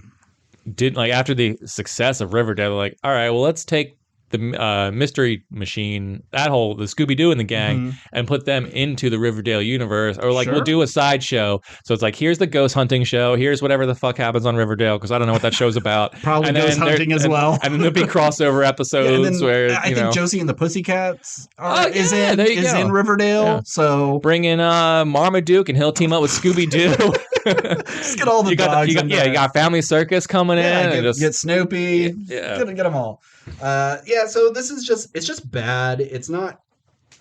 didn't, like, after the success of Riverdale, like, all right, well, let's take the Mystery Machine, the Scooby-Doo and the gang, and put them into the Riverdale universe. Or like, we'll do a sideshow. So it's like, here's the ghost hunting show. Here's whatever the fuck happens on Riverdale, because I don't know what that show's about. Probably ghost hunting as well. And then there'll be crossover episodes where, I think Josie and the Pussycats is in Riverdale. Yeah. So bring in Marmaduke, and he'll team up with Scooby-Doo. Just get all the dogs. You got Family Circus coming in. Get Snoopy. Get them all. So this is just bad. It's not,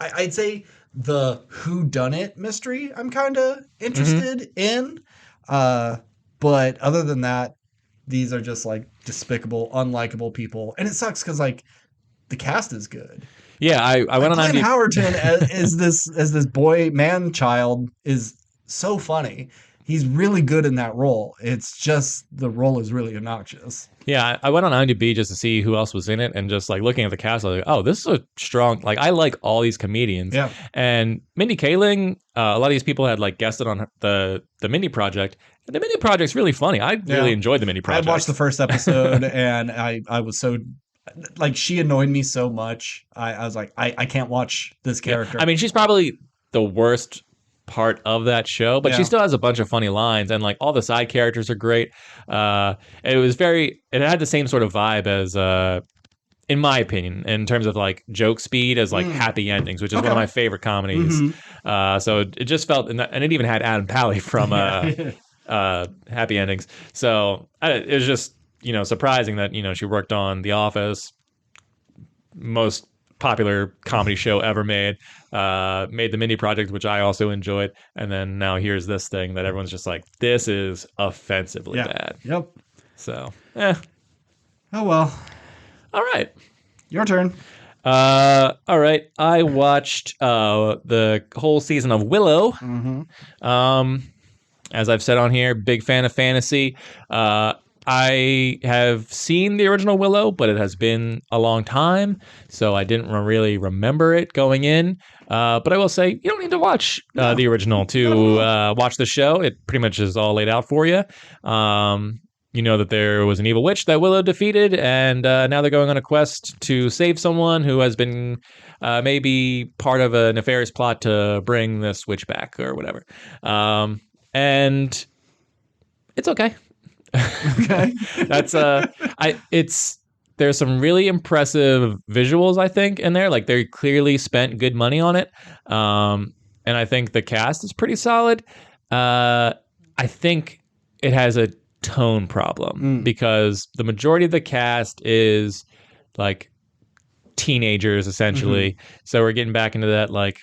I'd say the whodunit mystery I'm kind of interested in. But other than that, these are just like despicable, unlikable people. And it sucks because like the cast is good. Yeah, I went on Glenn IMDb. Howerton as this boy man child is so funny. He's really good in that role. It's just the role is really obnoxious. Yeah, I went on IMDb just to see who else was in it, and just like looking at the cast, I was like, oh, this is a strong. Like, I like all these comedians. Yeah. And Mindy Kaling, a lot of these people had like guested on the Mindy Project, and the Mindy Project's really funny. I really Yeah. enjoyed the Mindy I Project. watched the first episode and I was so like she annoyed me so much. I was like, I can't watch this character. I mean, she's probably the worst part of that show, but she Yeah. still has a bunch of funny lines, and like all the side characters are great. It had the same sort of vibe as in my opinion, in terms of like joke speed, as like Happy Endings, which is one of Okay. my favorite comedies. So it just felt, and it even had Adam Pally from Happy Endings. So it was just surprising that she worked on The Office, most popular comedy show ever made. Made the Mindy Project, which I also enjoyed, and then now here's this thing that everyone's just like, this is offensively bad. Yep. So, Oh well. All right. Your turn. All right. I watched the whole season of Willow. As I've said on here, big fan of fantasy. I have seen the original Willow, but it has been a long time, so I didn't really remember it going in. But I will say, you don't need to watch the original to watch the show. It pretty much is all laid out for you. You know that there was an evil witch that Willow defeated, and now they're going on a quest to save someone who has been maybe part of a nefarious plot to bring this witch back or whatever. And it's okay. Okay. There's some really impressive visuals, I think, in there. Like, they clearly spent good money on it. And I think the cast is pretty solid. I think it has a tone problem because the majority of the cast is like teenagers, essentially. So we're getting back into that like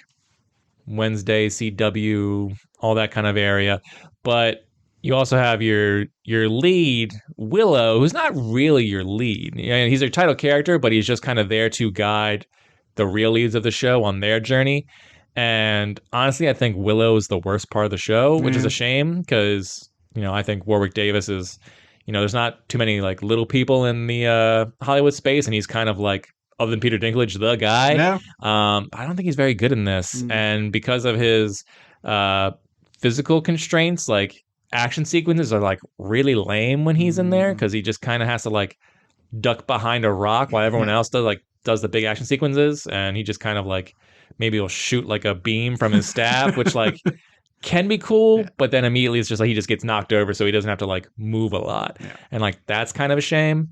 Wednesday, CW, all that kind of area. But you also have your lead, Willow, who's not really your lead. He's your title character, but he's just kind of there to guide the real leads of the show on their journey. And honestly, I think Willow is the worst part of the show, which is a shame because, I think Warwick Davis is, there's not too many like little people in the Hollywood space, and he's kind of like, other than Peter Dinklage, the guy. Yeah. I don't think he's very good in this. And because of his physical constraints, like action sequences are like really lame when he's in there because he just kind of has to like duck behind a rock while everyone else does the big action sequences, and he just kind of like maybe he'll shoot like a beam from his staff, which like can be cool, but then immediately it's just like he just gets knocked over, so he doesn't have to like move a lot, and like that's kind of a shame.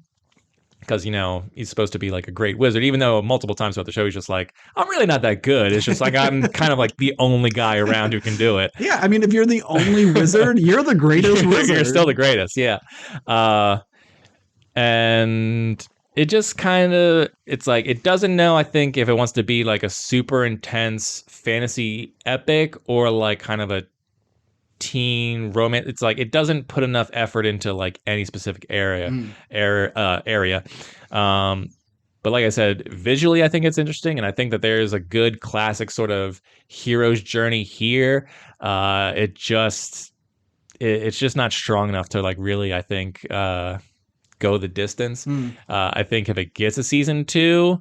Because, he's supposed to be like a great wizard, even though multiple times throughout the show, he's just like, I'm really not that good. It's just like, I'm kind of like the only guy around who can do it. Yeah. I mean, if you're the only wizard, you're the greatest wizard. You're still the greatest. Yeah. And it just kind of, it's like, it doesn't know, I think, if it wants to be like a super intense fantasy epic or like kind of a teen romance. It's like it doesn't put enough effort into like any specific area. But like I said, visually I think it's interesting, and I think that there's a good classic sort of hero's journey here. It's just not strong enough to like really, I think, go the distance. I think if it gets a season 2,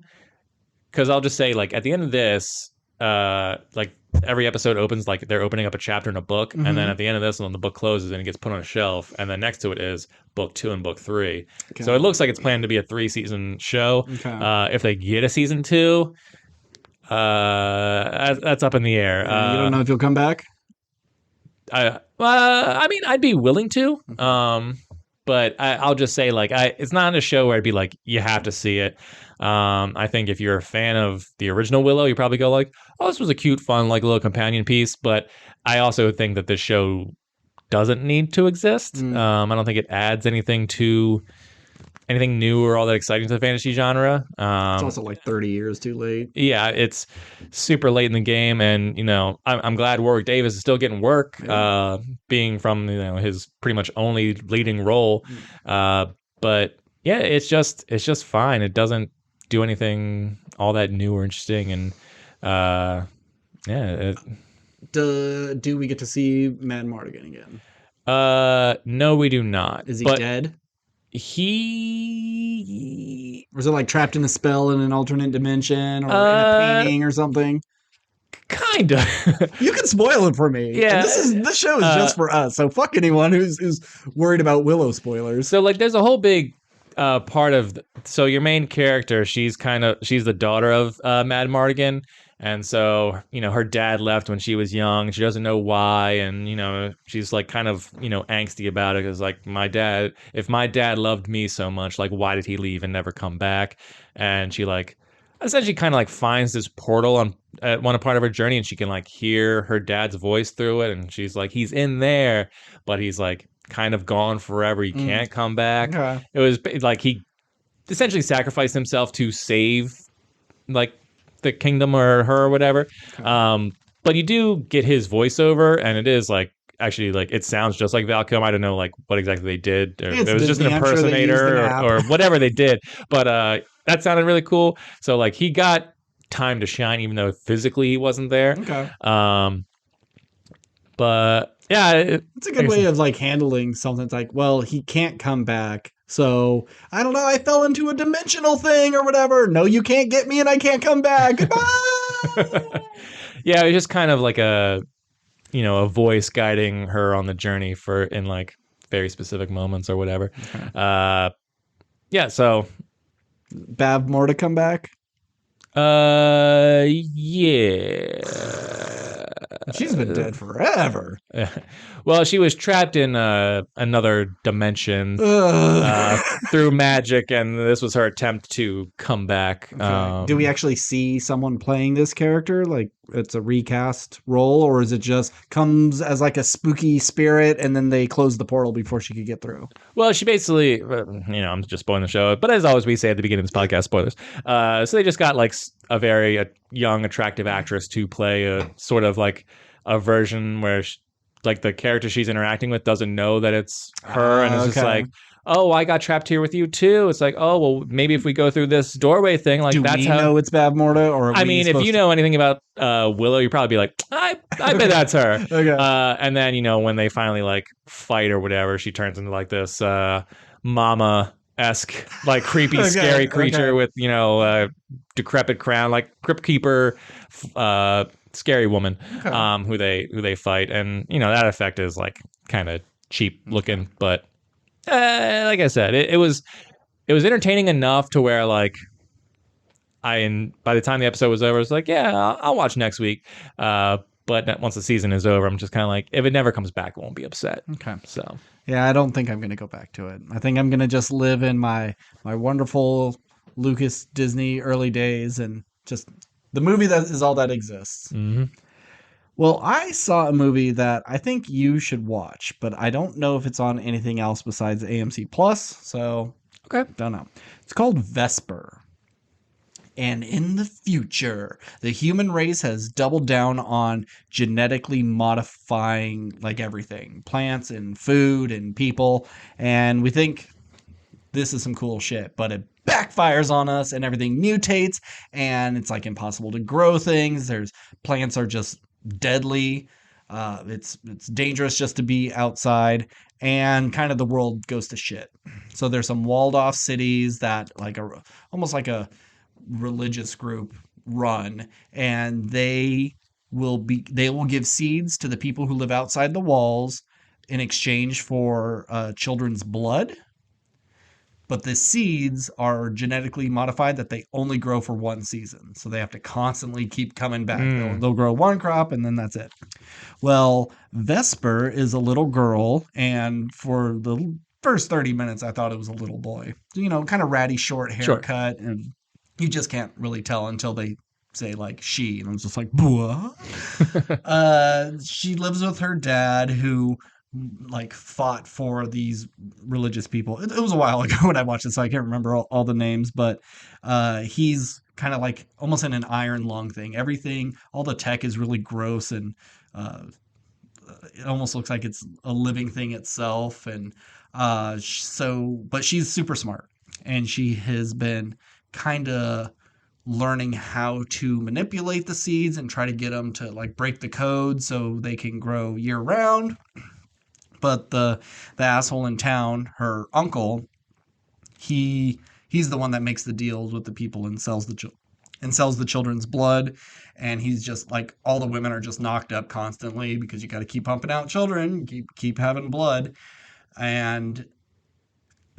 because I'll just say, like, at the end of this, like every episode opens like they're opening up a chapter in a book, and then at the end of this one, the book closes and it gets put on a shelf, and then next to it is book 2 and book 3. Okay. So it looks like it's planned to be a 3-season show. Okay. If they get a season 2, that's up in the air. You don't know if you'll come back? I mean, I'd be willing to. But I'll just say, like, it's not a show where I'd be like, you have to see it. I think if you're a fan of the original Willow, you probably go like, oh, this was a cute, fun, like, little companion piece. But I also think that this show doesn't need to exist. I don't think it adds anything new or all that exciting to the fantasy genre. It's also like 30 years too late. Yeah, it's super late in the game, and I'm glad Warwick Davis is still getting work, being from his pretty much only leading role. But yeah, it's just fine. It doesn't do anything all that new or interesting. And yeah, Do we get to see Mad Mardigan again? no, we do not. Is he But dead? he, Or is it like trapped in a spell in an alternate dimension or in a uh, painting or something? kind of. You can spoil it for me. And Yeah. this show is just for us. So fuck anyone who's worried about Willow spoilers. So like, there's a whole big part of so your main character, she's the daughter of Mad Mardigan, and so her dad left when she was young. She doesn't know why, and she's like kind of angsty about it because like if my dad loved me so much, like why did he leave and never come back? And she like essentially kind of like finds this portal on at one part of her journey, and she can like hear her dad's voice through it, and she's like, he's in there, but he's like kind of gone forever. He can't come back. Okay. It was like he essentially sacrificed himself to save like the kingdom or her or whatever. Okay. But you do get his voiceover, and it is like actually like it sounds just like Val Kilmer. I don't know like what exactly they did. Or It's it was just an Disney. I'm sure they used an impersonator app. or whatever they did. But that sounded really cool. So like he got time to shine, even though physically he wasn't there. Okay. But yeah, It's a good way of like handling something. It's like, well, he can't come back. So I don't know. I fell into a dimensional thing or whatever. No, you can't get me and I can't come back. Goodbye. Yeah, it was just kind of like a voice guiding her on the journey for in like very specific moments or whatever. Okay. Yeah, so Bav more to come back. yeah. She's been dead forever. Well, she was trapped in another dimension Ugh. through magic, and this was her attempt to come back. Okay. Do we actually see someone playing this character? Like it's a recast role, or is it just comes as like a spooky spirit and then they close the portal before she could get through? Well, she basically, I'm just spoiling the show, but as always, we say at the beginning of this podcast, spoilers. So they just got like a very young, attractive actress to play a sort of like a version where like the character she's interacting with doesn't know that it's her, and it's just Okay. like, oh, I got trapped here with you too. It's like, oh, well, maybe if we go through this doorway thing, like Do that's we how. know it's Bav Morta, or are I we mean, if supposed you to- know anything about Willow, you'd probably be like, I bet that's her. Okay. And then when they finally like fight or whatever, she turns into like this mama-esque, like creepy, Okay, scary creature okay. with decrepit crown, like Crypt Keeper, scary woman, Okay. who they fight, and that effect is like kind of cheap looking, but like I said, it was entertaining enough to where like by the time the episode was over, I was like, yeah, I'll watch next week. But once the season is over, I'm just kind of like, if it never comes back, I won't be upset. Okay. So Yeah, I don't think I'm going to go back to it. I think I'm going to just live in my wonderful Lucas Disney early days and just the movie that is all that exists. Well, I saw a movie that I think you should watch, but I don't know if it's on anything else besides AMC Plus, so okay, don't know. It's called Vesper. And in the future, the human race has doubled down on genetically modifying like everything, plants and food and people. And we think this is some cool shit, but it backfires on us and everything mutates and it's like impossible to grow things. Plants are just deadly. It's dangerous just to be outside, and kind of the world goes to shit. So there's some walled off cities that almost like a religious group run, and they will give seeds to the people who live outside the walls in exchange for children's blood, but the seeds are genetically modified that they only grow for one season, so they have to constantly keep coming back. They'll grow one crop and then that's it. Well, Vesper is a little girl, and for the first 30 minutes I thought it was a little boy, kind of ratty short haircut, and you just can't really tell until they say like she, and I'm just like, what? She lives with her dad who like fought for these religious people. It was a while ago when I watched this, so I can't remember all the names, but he's kind of like almost in an iron lung thing. Everything, all the tech is really gross, and it almost looks like it's a living thing itself. And but she's super smart, and she has been kind of learning how to manipulate the seeds and try to get them to like break the code so they can grow year round. But the asshole in town, her uncle, he's the one that makes the deals with the people and sells the children's blood. And he's just like, all the women are just knocked up constantly because you got to keep pumping out children, keep having blood. And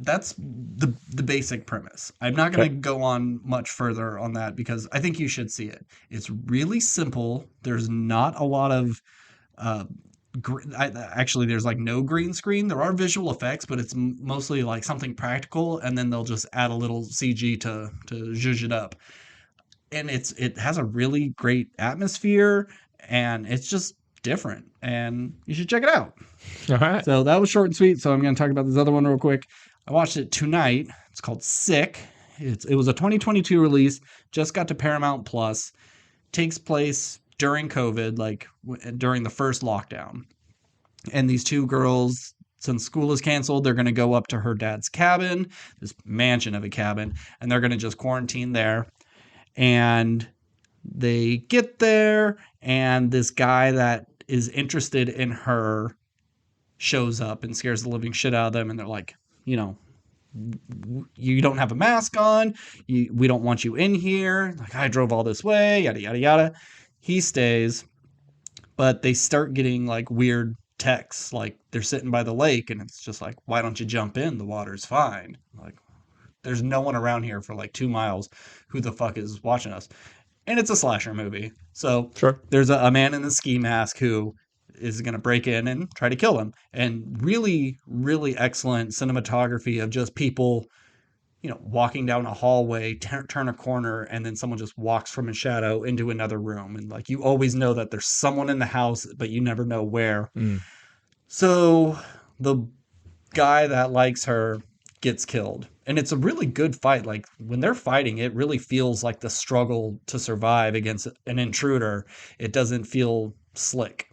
that's the basic premise. I'm not going to go on much further on that because I think you should see it. It's really simple. There's not a lot of actually there's like no green screen. There are visual effects, but it's mostly like something practical, and then they'll just add a little CG to zhuzh it up. And it has a really great atmosphere, and it's just different, and you should check it out. All right. So that was short and sweet. So I'm going to talk about this other one real quick. I watched it tonight. It's called Sick. It was a 2022 release. Just got to Paramount Plus. Takes place during COVID, like during the first lockdown. And these two girls, since school is canceled, they're going to go up to her dad's cabin, this mansion of a cabin, and they're going to just quarantine there. And they get there, and this guy that is interested in her shows up and scares the living shit out of them. And they're like, you don't have a mask on. We don't want you in here. Like, I drove all this way, yada, yada, yada. He stays, but they start getting like weird texts. Like they're sitting by the lake and it's just like, why don't you jump in? The water's fine. Like, there's no one around here for like 2 miles. Who the fuck is watching us? And it's a slasher movie. So Sure. There's a man in the ski mask who is going to break in and try to kill him. And really, really excellent cinematography of just people, walking down a hallway, turn a corner, and then someone just walks from a shadow into another room. And like, you always know that there's someone in the house, but you never know where. So the guy that likes her gets killed. And it's a really good fight. Like when they're fighting, it really feels like the struggle to survive against an intruder. It doesn't feel slick.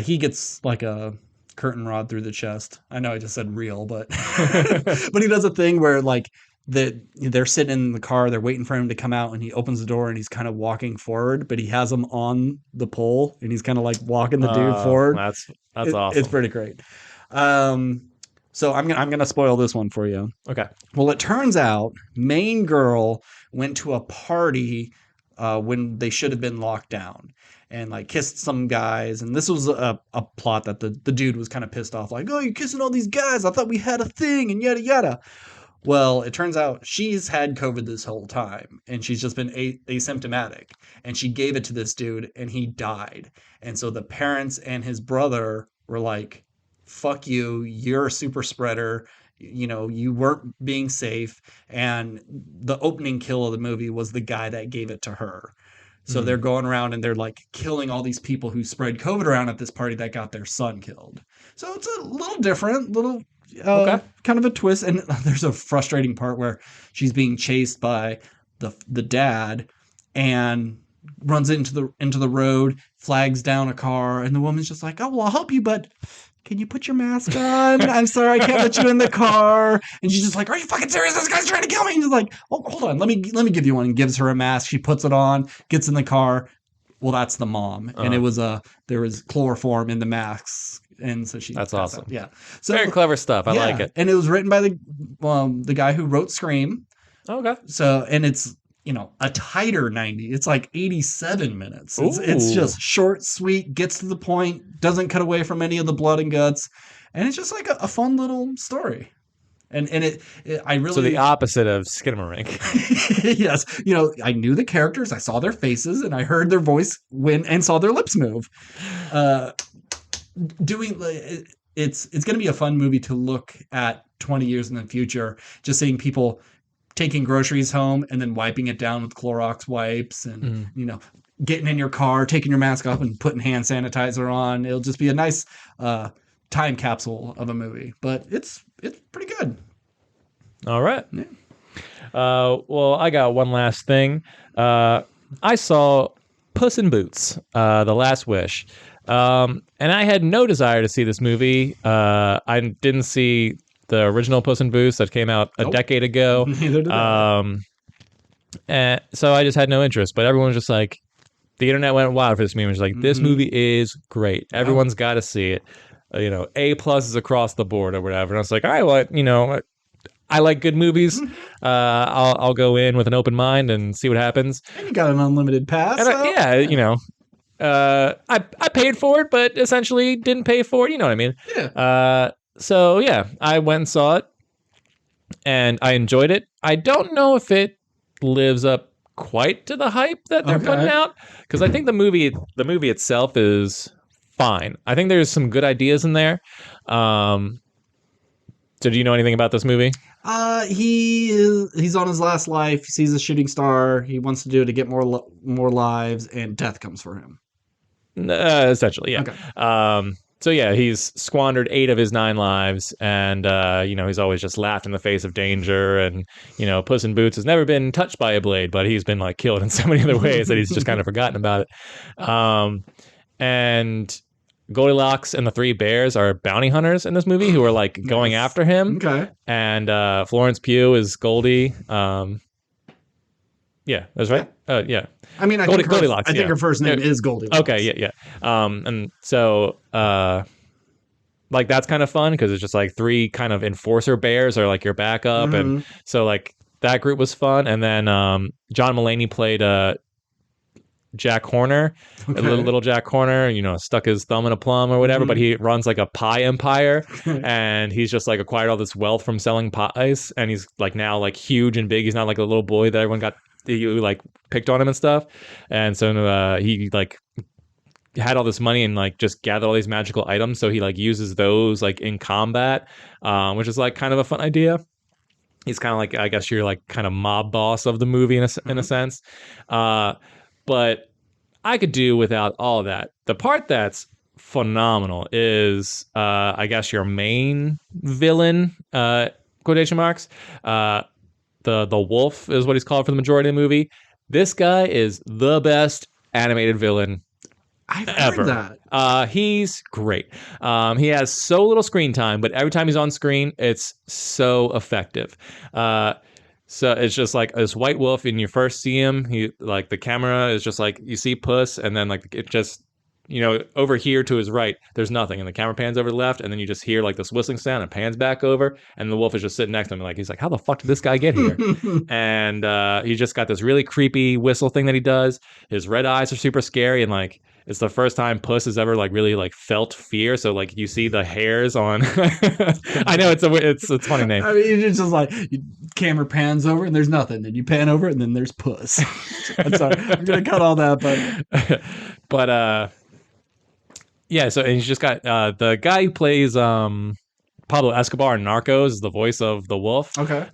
He gets like a curtain rod through the chest. I know I just said real, but but he does a thing where like they're sitting in the car, they're waiting for him to come out, and he opens the door and he's kind of walking forward, but he has him on the pole and he's kind of like walking the dude forward. That's awesome. It's pretty great. So I'm gonna spoil this one for you. Okay. Well, it turns out main girl went to a party when they should have been locked down, and like kissed some guys. And this was a plot that the dude was kind of pissed off, like, oh, you're kissing all these guys, I thought we had a thing, and yada yada. Well, it turns out she's had COVID this whole time, and she's just been asymptomatic, and she gave it to this dude, and he died. And so the parents and his brother were like, fuck you, you're a super spreader, you weren't being safe. And the opening kill of the movie was the guy that gave it to her. So they're going around and they're like killing all these people who spread COVID around at this party that got their son killed. So it's a little different, kind of a twist. And there's a frustrating part where she's being chased by the dad and runs into the road, flags down a car, and the woman's just like, oh, well, I'll help you, but can you put your mask on? I'm sorry, I can't let you in the car. And she's just like, are you fucking serious? This guy's trying to kill me. And he's like, oh, hold on, let me give you one. And gives her a mask. She puts it on, gets in the car. Well, that's the mom. And there was chloroform in the masks. And so that's awesome. Out. Yeah. So very clever stuff. I like it. And it was written by the guy who wrote Scream. Okay. So, and it's, a tighter 90. It's like 87 minutes. It's just short, sweet, gets to the point, doesn't cut away from any of the blood and guts. And it's just like a fun little story. And I really... So the opposite of Skinamarink. Yes. I knew the characters, I saw their faces, and I heard their voice and saw their lips move. It's going to be a fun movie to look at 20 years in the future, just seeing people taking groceries home and then wiping it down with Clorox wipes and, getting in your car, taking your mask off and putting hand sanitizer on. It'll just be a nice time capsule of a movie, but it's pretty good. All right. Yeah. Well, I got one last thing. I saw Puss in Boots, The Last Wish. And I had no desire to see this movie. I didn't see the original Puss in Boots that came out a decade ago. Neither did I. And so I just had no interest. But everyone was just like, the internet went wild for this movie. It was like, this movie is great. Everyone's got to see it. A plus is across the board or whatever. And I was like, all right, well, I like good movies. I'll go in with an open mind and see what happens. And you got an unlimited pass. And I paid for it, but essentially didn't pay for it. You know what I mean? Yeah. So yeah, I went and saw it, and I enjoyed it. I don't know if it lives up quite to the hype that they're putting out, because I think the movie itself is fine. I think there's some good ideas in there. So do you know anything about this movie? He's on his last life. He sees a shooting star. He wants to do it to get more lives, and death comes for him. Essentially, yeah. Okay. So yeah, he's squandered 8 of his 9 lives, and he's always just laughed in the face of danger. And Puss in Boots has never been touched by a blade, but he's been like killed in so many other ways that he's just kind of forgotten about it. And Goldilocks and the 3 bears are bounty hunters in this movie who are like going after him. Okay. And Florence Pugh is Goldie. Yeah, that's right. Yeah. I mean, I think her first name is Goldilocks. Okay, yeah. And so like that's kind of fun because it's just like 3 kind of enforcer bears are like your backup, and so like that group was fun. And then John Mulaney played Jack Horner, little Jack Horner, stuck his thumb in a plum or whatever, but he runs like a pie empire, and he's just like acquired all this wealth from selling pies, and he's like now like huge and big. He's not like a little boy that everyone got like picked on him and stuff. And so he like had all this money and like just gathered all these magical items, so he like uses those like in combat, which is like kind of a fun idea. He's kind of like, I guess you're like kind of mob boss of the movie in a sense. But I could do without all of that. The part that's phenomenal is, I guess, your main villain, quotation marks. The wolf is what he's called for the majority of the movie. This guy is the best animated villain I've ever. heard that. He's great. He has so little screen time, but every time he's on screen, it's so effective. So it's just like this white wolf, and you first see him, he like the camera is just like you see Puss, and then like it just over here to his right, there's nothing, and the camera pans over to the left, and then you just hear like this whistling sound, and pans back over, and the wolf is just sitting next to him, like he's like, how the fuck did this guy get here? And he just got this really creepy whistle thing that he does. His red eyes are super scary, and like it's the first time Puss has ever like really like felt fear. So like you see the hairs on. I know it's a funny name. I mean, it's just like camera pans over and there's nothing. Then you pan over and then there's Puss. I'm sorry, I'm gonna cut all that, but yeah. So and he's just got the guy who plays Pablo Escobar in Narcos is the voice of the wolf. Okay.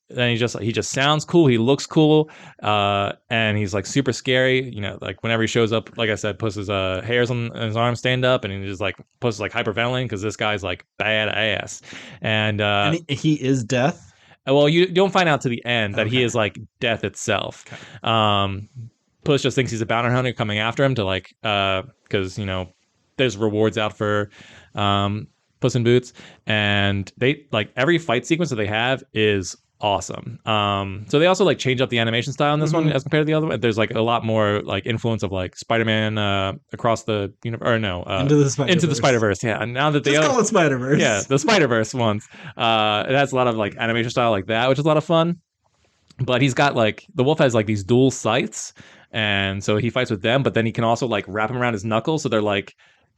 Then he just sounds cool. He looks cool. And he's like super scary. Like whenever he shows up, like I said, Puss's hairs on his arm stand up, and he just like Puss is like hyperventilating because this guy's like badass. And he is death. Well, you don't find out to the end that he is like death itself. Okay. Puss just thinks he's a bounty hunter coming after him to like because there's rewards out for Puss in Boots, and they like every fight sequence that they have is awesome. So they also like change up the animation style in this one as compared to the other one. There's like a lot more like influence of like Spider-Man across the universe, or no, into the Spider-Verse. Yeah, and now that they call it Spider-Verse. Yeah, the Spider-Verse ones. It has a lot of like animation style like that, which is a lot of fun. But he's got like the wolf has like these dual sights, and so he fights with them. But then he can also like wrap them around his knuckles, so they're like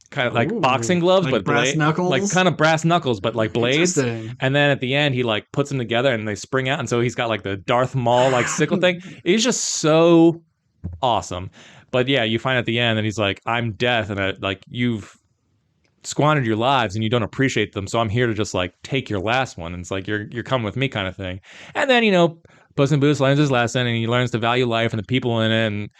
kind of like boxing gloves, like but brass knuckles, like kind of brass knuckles, but like blades. And then at the end, he like puts them together and they spring out, and so he's got like the Darth Maul like sickle thing. It's just so awesome. But yeah, you find at the end that he's like, "I'm death, and like you've squandered your lives and you don't appreciate them, so I'm here to just like take your last one." And it's like you're coming with me, kind of thing. And then Puss in Boots learns his lesson, and he learns to value life and the people in it, and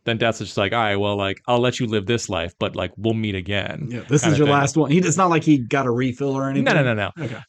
then Death's just like, all right, well, like, I'll let you live this life, but like, we'll meet again. Yeah, this is your last one. It's not like he got a refill or anything. No. Okay.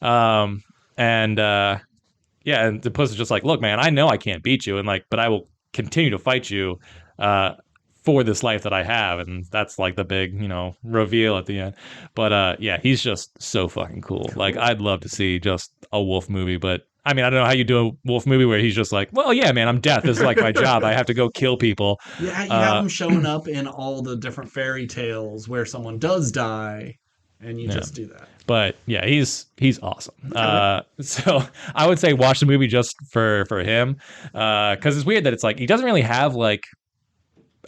And the Puss is just like, look, man, I know I can't beat you, and like, but I will continue to fight you, for this life that I have, and that's like the big, reveal at the end. But yeah, he's just so fucking cool. Like, I'd love to see just a wolf movie, but I mean, I don't know how you do a Wolf movie where he's just like, well, yeah, man, I'm deaf. This is like my job. I have to go kill people. Yeah, you have Uh, him showing up in all the different fairy tales where someone does die, and you yeah. just do that. But yeah, he's awesome. Okay. So I would say watch the movie just for him, because it's weird that it's like he doesn't really have like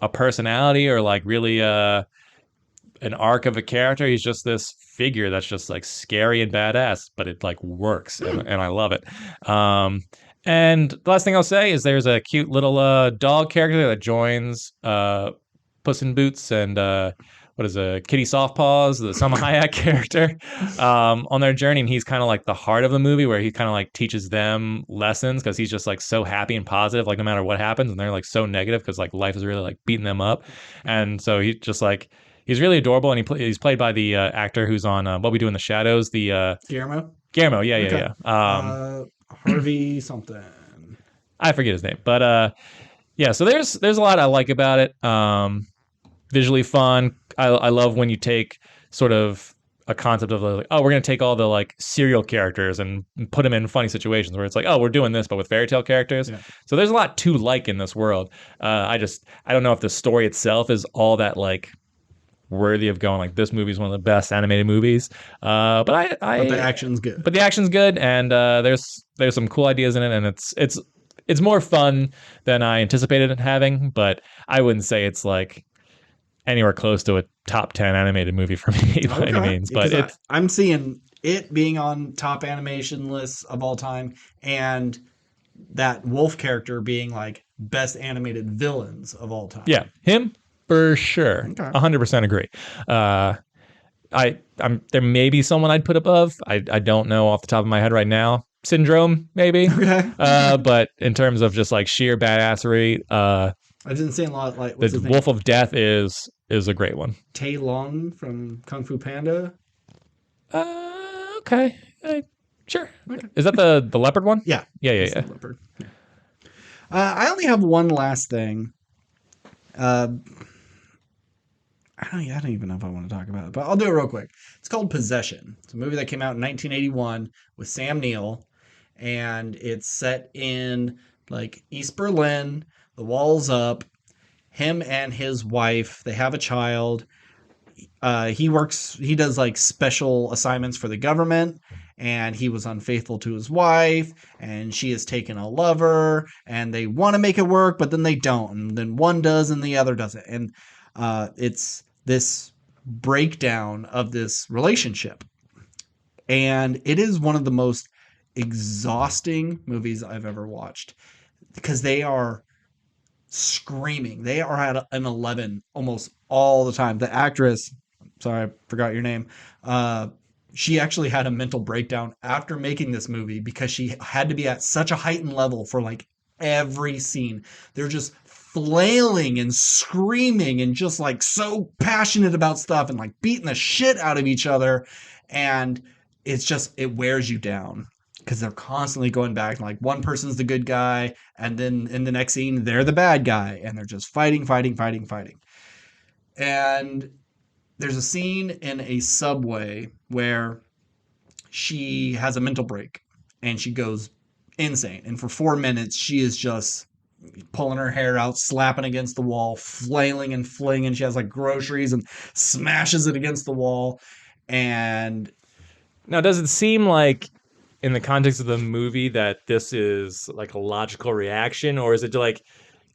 a personality or like really an arc of a character. He's just this figure that's just like scary and badass, but it like works, and I love it. Um, and the last thing I'll say is there's a cute little dog character that joins Puss in Boots and what is a Kitty Softpaws, the Salma Hayek character, on their journey, and he's kind of like the heart of the movie, where he kind of like teaches them lessons because he's just like so happy and positive, like no matter what happens, and they're like so negative because like life is really like beating them up, and so he just like he's really adorable, and he's played by the actor who's on What We Do in the Shadows, the Guillermo? Guillermo, yeah, Okay. yeah, yeah. Harvey something. I forget his name, but yeah. So there's a lot I like about it. Visually fun. I love when you take sort of a concept of like, oh, we're gonna take all the like serial characters and put them in funny situations where it's like, oh, we're doing this, but with fairy tale characters. Yeah. So there's a lot to like in this world. I don't know if the story itself is all that like worthy of going like this movie is one of the best animated movies. But the action's good. But the action's good, and there's some cool ideas in it, and it's more fun than I anticipated it having. But I wouldn't say it's like anywhere close to a top 10 animated movie for me by any means. But Because I'm seeing it being on top animation lists of all time, and that wolf character being like best animated villains of all time. yeah, him for sure. Okay. 100% agree. I'm there may be someone I'd put above. I don't know off the top of my head right now. Syndrome, maybe. Okay. But in terms of just like sheer badassery, I didn't see a lot like the Wolf of Death is a great one. Tai Lung from Kung Fu Panda. Okay. Sure. Okay. Is that the leopard one? Yeah. Yeah. Leopard. Yeah. I only have one last thing. I don't even know if I want to talk about it, but I'll do it real quick. It's called Possession. It's a movie that came out in 1981 with Sam Neill, and it's set in like East Berlin. The wall's up. Him and his wife, they have a child. He does like special assignments for the government, and he was unfaithful to his wife, and she has taken a lover, and they want to make it work, but then they don't, and then one does and the other doesn't. And it's this breakdown of this relationship. And it is one of the most exhausting movies I've ever watched because they are screaming. They are at an 11 almost all the time. The actress, sorry, I forgot your name. She actually had a mental breakdown after making this movie because she had to be at such a heightened level for like every scene. They're just flailing and screaming and just like so passionate about stuff and like beating the shit out of each other. And it wears you down because they're constantly going back. Like one person's the good guy, and then in the next scene, they're the bad guy, and they're just fighting. And there's a scene in a subway where she has a mental break and she goes insane. And for 4 minutes, she is just pulling her hair out, slapping against the wall, flailing and flinging. She has like groceries and smashes it against the wall. And now, does it seem like in the context of the movie that this is like a logical reaction, or is it like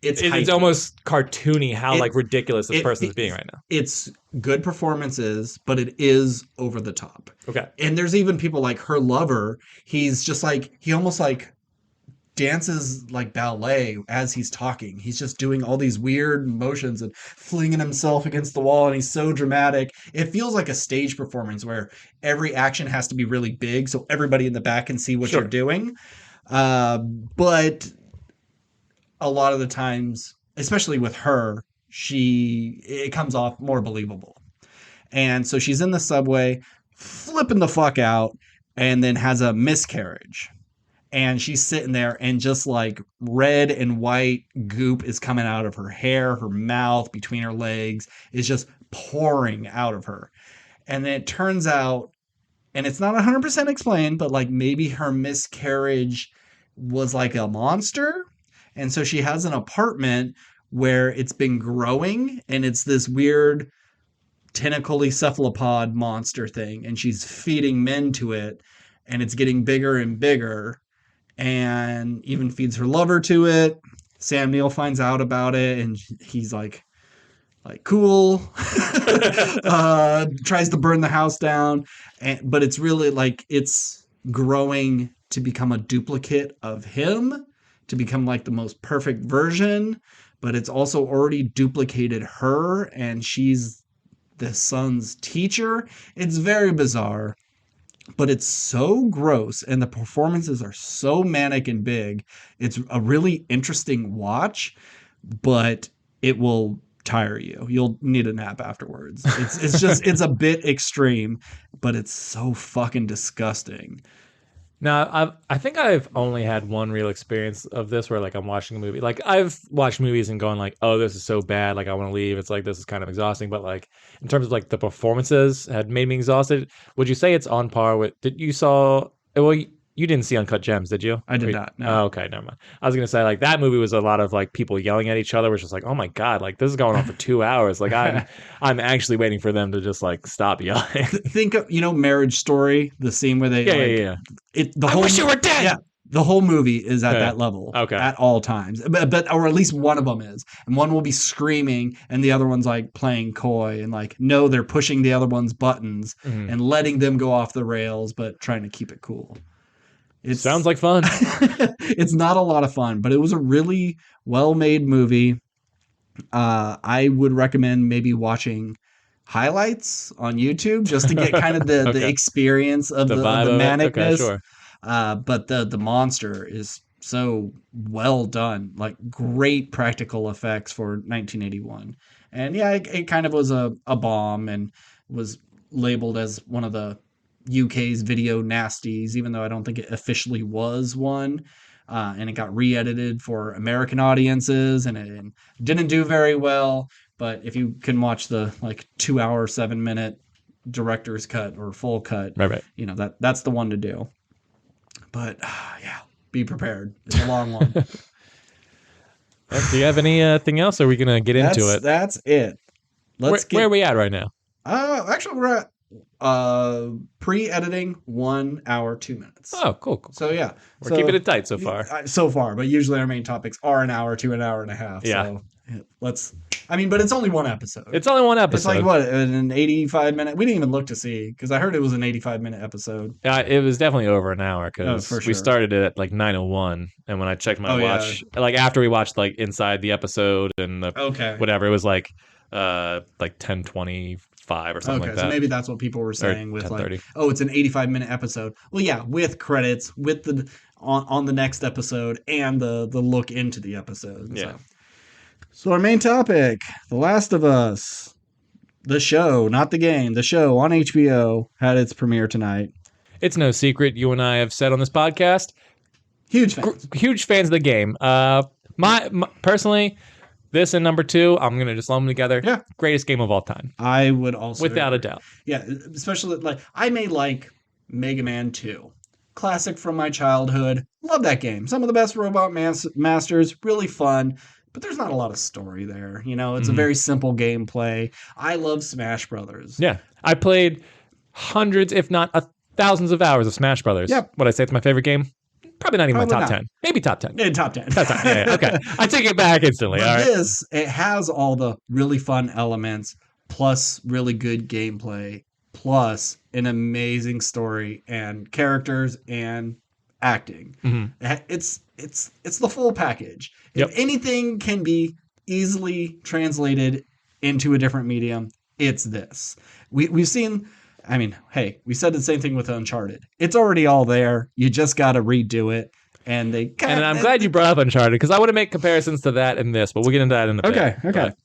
it's almost cartoony how like ridiculous this person's being right now? It's good performances, but it is over the top. Okay. And there's even people like her lover. He's just like, he almost like dances like ballet as he's talking. He's just doing all these weird motions and flinging himself against the wall, and he's so dramatic. It feels like a stage performance where every action has to be really big so everybody in the back can see what you're doing. But a lot of the times, especially with her, it comes off more believable. And so she's in the subway flipping the fuck out and then has a miscarriage. And she's sitting there and just like red and white goop is coming out of her hair, her mouth, between her legs, is just pouring out of her. And then it turns out and it's not 100% explained, but like maybe her miscarriage was like a monster. And so she has an apartment where it's been growing and it's this weird tentacly cephalopod monster thing. And she's feeding men to it and it's getting bigger and bigger and even feeds her lover to it. Sam Neill finds out about it and he's like cool. Tries to burn the house down, but it's really like it's growing to become a duplicate of him, to become like the most perfect version, but it's also already duplicated her and she's the son's teacher. It's very bizarre, but it's so gross and the performances are so manic and big. It's a really interesting watch, but it will tire you. You'll need a nap afterwards. It's just it's a bit extreme, but it's so fucking disgusting. Now, I think I've only had one real experience of this where like I'm watching a movie. Like I've watched movies and going like, "Oh, this is so bad. Like I want to leave." It's like this is kind of exhausting, but like in terms of like the performances had made me exhausted. Would you say it's on par with did you saw well you didn't see Uncut Gems, did you? I did not. Oh, No. okay, never mind. I was gonna say like that movie was a lot of like people yelling at each other, which is like, oh my god, like this is going on for 2 hours. Like I'm actually waiting for them to just like stop yelling. Think of Marriage Story, the scene where they Yeah. it the I whole wish you were dead. yeah, the whole movie is at Yeah. that level Okay. at all times, but or at least one of them is, and one will be screaming and the other one's like playing coy and like no, they're pushing the other one's buttons Mhm. and letting them go off the rails but trying to keep it cool. It Sounds like fun. it's not a lot of fun, but it was a really well-made movie. I would recommend maybe watching highlights on YouTube just to get kind of the Okay. experience of The the vibe of it? manicness. Okay, sure. But the monster is so well done, like great practical effects for 1981. And yeah, it kind of was a bomb and was labeled as one of the UK's video nasties, even though I don't think it officially was one. And it got re-edited for American audiences, and it didn't do very well. But if you can watch the like 2 hour, 7 minute director's cut or full cut, Right. that's the one to do. But yeah, be prepared. It's a long one. Do you have anything else? Or are we gonna get into it? That's it. Where are we at right now? Actually, we're at pre-editing 1 hour 2 minutes. Oh, cool. So yeah, We're keeping it tight so far. So far, but usually our main topics are an hour to an hour and a half. Yeah. So but it's only one episode. It's only one episode. It's like what, an 85-minute? We didn't even look to see because I heard it was an 85-minute episode. Yeah, it was definitely over an hour because for sure. we started it at like 9:01, and when I checked my watch, like after we watched like inside the episode and whatever, it was like 10:25 or something like that. So maybe that's what people were saying with 10:30. like, oh, it's an 85-minute episode. Well, yeah, with credits, with the on the next episode and the look into the episode. Yeah. So our main topic, The Last of Us, the show, not the game, the show on HBO had its premiere tonight. It's no secret you and I have said on this podcast, huge fans of the game. My personally, this and number 2, I'm gonna just lump them together. Yeah, greatest game of all time. I would also, without a doubt. Yeah, especially like I may like Mega Man 2, classic from my childhood. Love that game. Some of the best Robot Masters, really fun. But there's not a lot of story there. It's a very simple gameplay. I love Smash Brothers. Yeah. I played hundreds, if not thousands of hours of Smash Brothers. Yep. Would I say it's my favorite game? Probably not even my top 10. Maybe top 10. Yeah, top 10. Top 10. Yeah, okay. I take it back instantly. But all right. It has all the really fun elements, plus really good gameplay, plus an amazing story and characters and acting. Mm-hmm. It's the full package. Yep. If anything can be easily translated into a different medium, it's this. We've seen, we said the same thing with Uncharted. It's already all there. You just got to redo it. And I'm glad you brought up Uncharted because I want to make comparisons to that and this, but we'll get into that in a bit. Okay. But,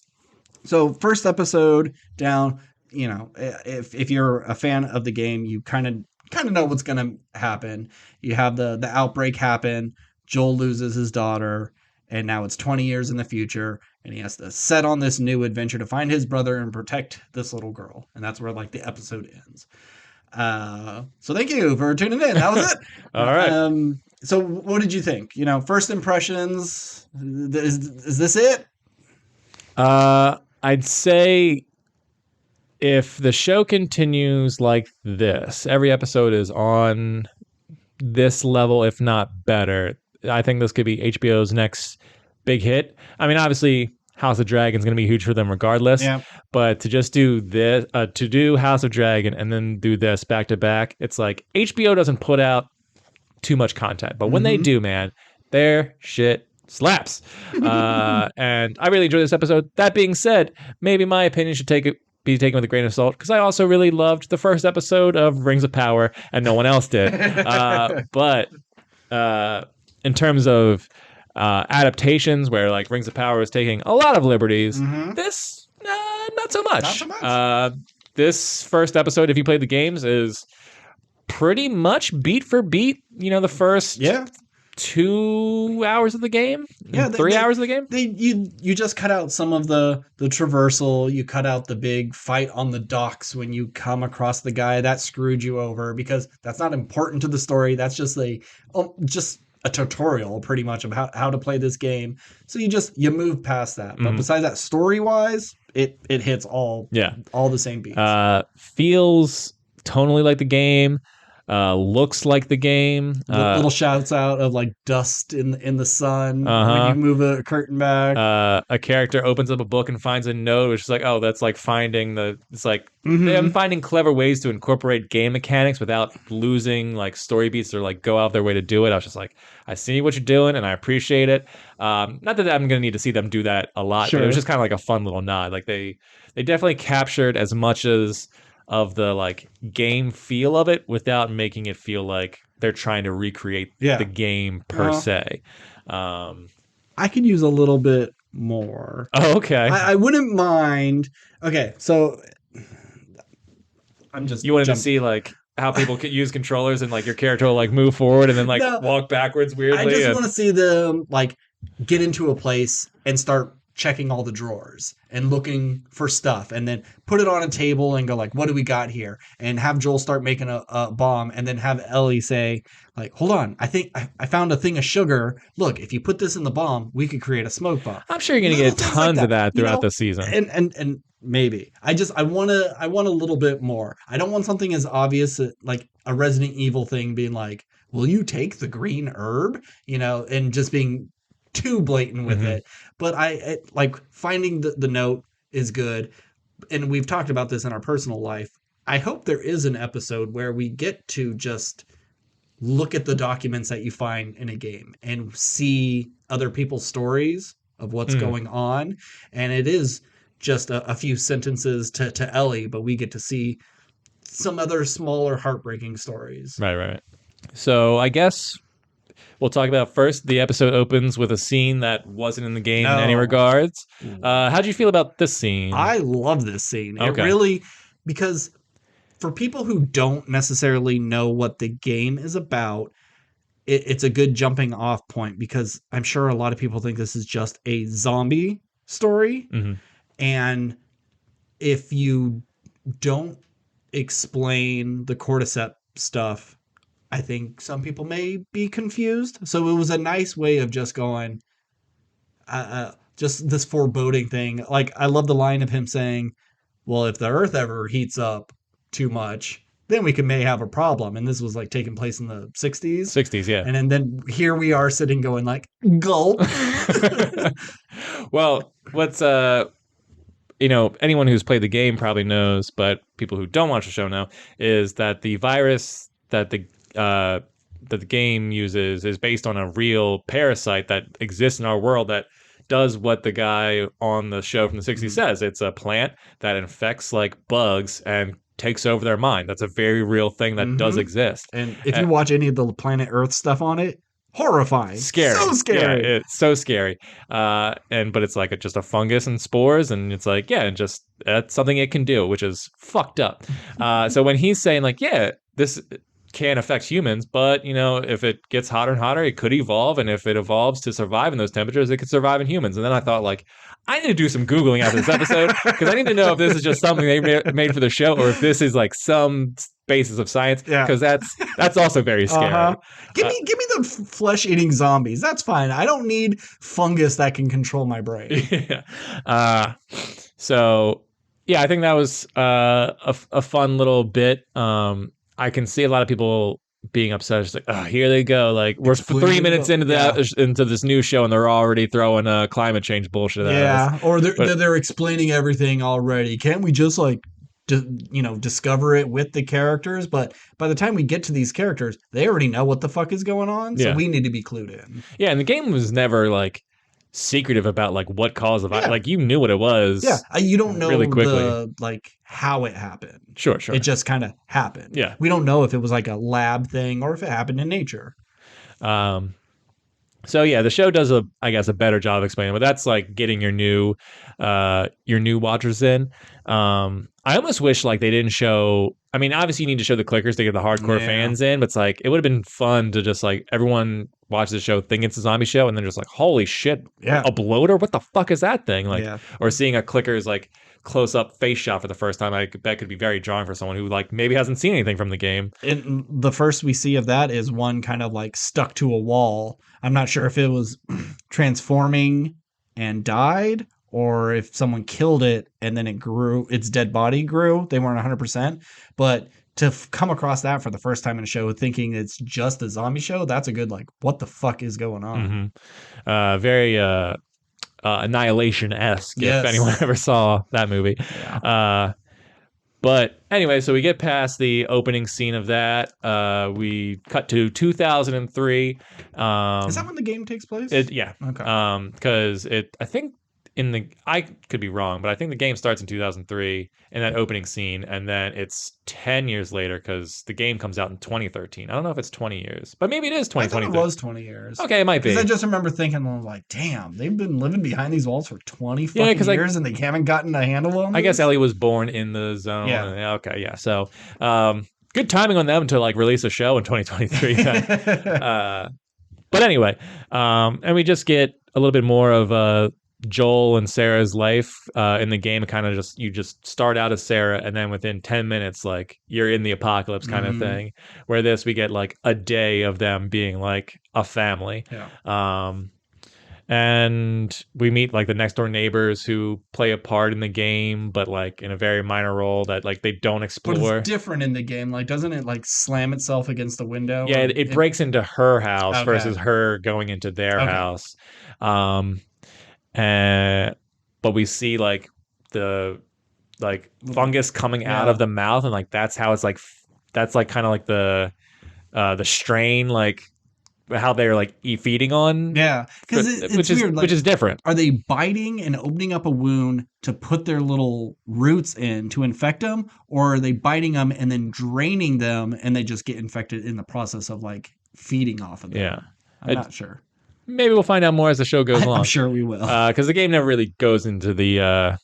so first episode down, if you're a fan of the game, you kind of know what's going to happen. You have the outbreak happen. Joel loses his daughter, and now it's 20 years in the future, and he has to set on this new adventure to find his brother and protect this little girl. And that's where like the episode ends. So thank you for tuning in. That was it. All right. So what did you think? First impressions. Is this it? I'd say if the show continues like this, every episode is on this level, if not better. I think this could be HBO's next big hit. I mean, obviously, House of Dragon is going to be huge for them regardless. Yeah. But to just do this, to do House of Dragon and then do this back to back, it's like HBO doesn't put out too much content. But when they do, man, their shit slaps. And I really enjoyed this episode. That being said, maybe my opinion should be taken with a grain of salt because I also really loved the first episode of Rings of Power and no one else did. But in terms of adaptations where like Rings of Power is taking a lot of liberties, this not so much. Not so much. This first episode, if you played the games, is pretty much beat for beat. The first 2 hours of the game, 3 hours of the game. You just cut out some of the traversal. You cut out the big fight on the docks when you come across the guy that screwed you over because that's not important to the story. That's just a tutorial pretty much of how to play this game. So you move past that. But besides that, story wise, it hits all the same beats. Feels tonally like the game. Looks like the game. Little shouts out of like dust in the sun when you move a curtain back. A character opens up a book and finds a note, which is like, oh, that's like finding it's like them finding clever ways to incorporate game mechanics without losing like story beats or like go out of their way to do it. I was just like, I see what you're doing and I appreciate it. Not that I'm gonna need to see them do that a lot, but it was just kind of like a fun little nod. Like they definitely captured as much of the like game feel of it without making it feel like they're trying to recreate the game per se. I could use a little bit more. Oh, okay. I wouldn't mind. Okay, so you wanted to see like how people could use controllers and like your character will like move forward and then like walk backwards weirdly. I just want to see them like get into a place and start checking all the drawers and looking for stuff and then put it on a table and go like, what do we got here? And have Joel start making a bomb and then have Ellie say like, hold on, I think I found a thing of sugar. Look, if you put this in the bomb, we could create a smoke bomb. I'm sure you're going to get tons of that throughout the season. And maybe I want a little bit more. I don't want something as obvious like a Resident Evil thing being like, will you take the green herb? And just being too blatant with it. But I like finding the note is good. And we've talked about this in our personal life. I hope there is an episode where we get to just look at the documents that you find in a game and see other people's stories of what's going on. And it is just a few sentences to Ellie, but we get to see some other smaller heartbreaking stories. Right. So I guess we'll talk about first. The episode opens with a scene that wasn't in the game in any regards. How'd you feel about this scene? I love this scene. Okay. It really, because for people who don't necessarily know what the game is about, it's a good jumping off point because I'm sure a lot of people think this is just a zombie story. And if you don't explain the cordyceps stuff, I think some people may be confused. So it was a nice way of just going, just this foreboding thing. Like, I love the line of him saying, well, if the earth ever heats up too much, then we may have a problem. And this was like taking place in the 60s. 60s, yeah. And then here we are sitting going like, gulp. Well, what's anyone who's played the game probably knows, but people who don't watch the show know, is that the virus that the game uses is based on a real parasite that exists in our world that does what the guy on the show from the 60s says. It's a plant that infects like bugs and takes over their mind. That's a very real thing that does exist. And if you watch any of the Planet Earth stuff on it, horrifying. Scary. So scary. Yeah, it's so scary. But it's like just a fungus and spores, and it's like, just that's something it can do, which is fucked up. So when he's saying like, this can affect humans, but if it gets hotter and hotter, it could evolve, and if it evolves to survive in those temperatures, it could survive in humans. And then I thought like, I need to do some Googling after this episode because I need to know if this is just something they made for the show or if this is like some basis of science Yeah. because that's also very scary. Uh-huh. Give me the flesh-eating zombies. That's fine. I don't need fungus that can control my brain. Yeah. So yeah, I think that was a fun little bit. I can see a lot of people being upset. It's like, oh, here they go. Like we're 3 minutes into into this new show, and they're already throwing climate change bullshit at us. Or they're explaining everything already. Can't we just like discover it with the characters? But by the time we get to these characters, they already know what the fuck is going on. So we need to be clued in. Yeah, and the game was never like secretive about like what caused the like you knew what it was. Yeah, you don't know really quickly how it happened. Sure. It just kind of happened. Yeah, we don't know if it was like a lab thing or if it happened in nature. So yeah, the show does a better job of explaining, but that's like getting your new watchers in. I almost wish like they didn't show. I mean, obviously you need to show the clickers to get the hardcore fans in, but it's like it would have been fun to just like everyone watch the show thinking it's a zombie show and then just like, holy shit, a bloater? What the fuck is that thing? Like, or seeing a clicker's like close up face shot for the first time, that could be very jarring for someone who like maybe hasn't seen anything from the game. And the first we see of that is one kind of like stuck to a wall. I'm not sure if it was transforming and died or if someone killed it and then it grew, its dead body grew. They weren't 100%, but to come across that for the first time in a show thinking it's just a zombie show, that's a good like, what the fuck is going on? Very Annihilation-esque, if anyone ever saw that movie. But anyway, so we get past the opening scene of that. We cut to 2003. Is that when the game takes place? Yeah. Okay. Because I think I could be wrong, but I think the game starts in 2003 in that opening scene, and then it's 10 years later because the game comes out in 2013. I don't know if it's 20 years, but maybe it is 2023. I thought it was 20 years. Okay, it might be. Because I just remember thinking, like, damn, they've been living behind these walls for 20 fucking years and they haven't gotten a handle on I guess Ellie was born in the zone. Yeah. Okay, yeah. So, good timing on them to like release a show in 2023. But anyway, and we just get a little bit more of Joel and Sarah's life in the game. Kind of you just start out as Sarah, and then within 10 minutes, like you're in the apocalypse kind of thing. Where we get like a day of them being like a family. Yeah. And we meet like the next door neighbors who play a part in the game, but like in a very minor role that like they don't explore. But it's different in the game. Like, doesn't it like slam itself against the window? Yeah, it breaks into her house versus her going into their house. But we see like the fungus coming out of the mouth, and like that's how it's like that's like kind of like the strain, like how they're like feeding on. Yeah, because it's weird. Which is different. Are they biting and opening up a wound to put their little roots in to infect them, or are they biting them and then draining them and they just get infected in the process of like feeding off of them? Yeah, I'm not sure. Maybe we'll find out more as the show goes along. I'm sure we will. Because the game never really goes into the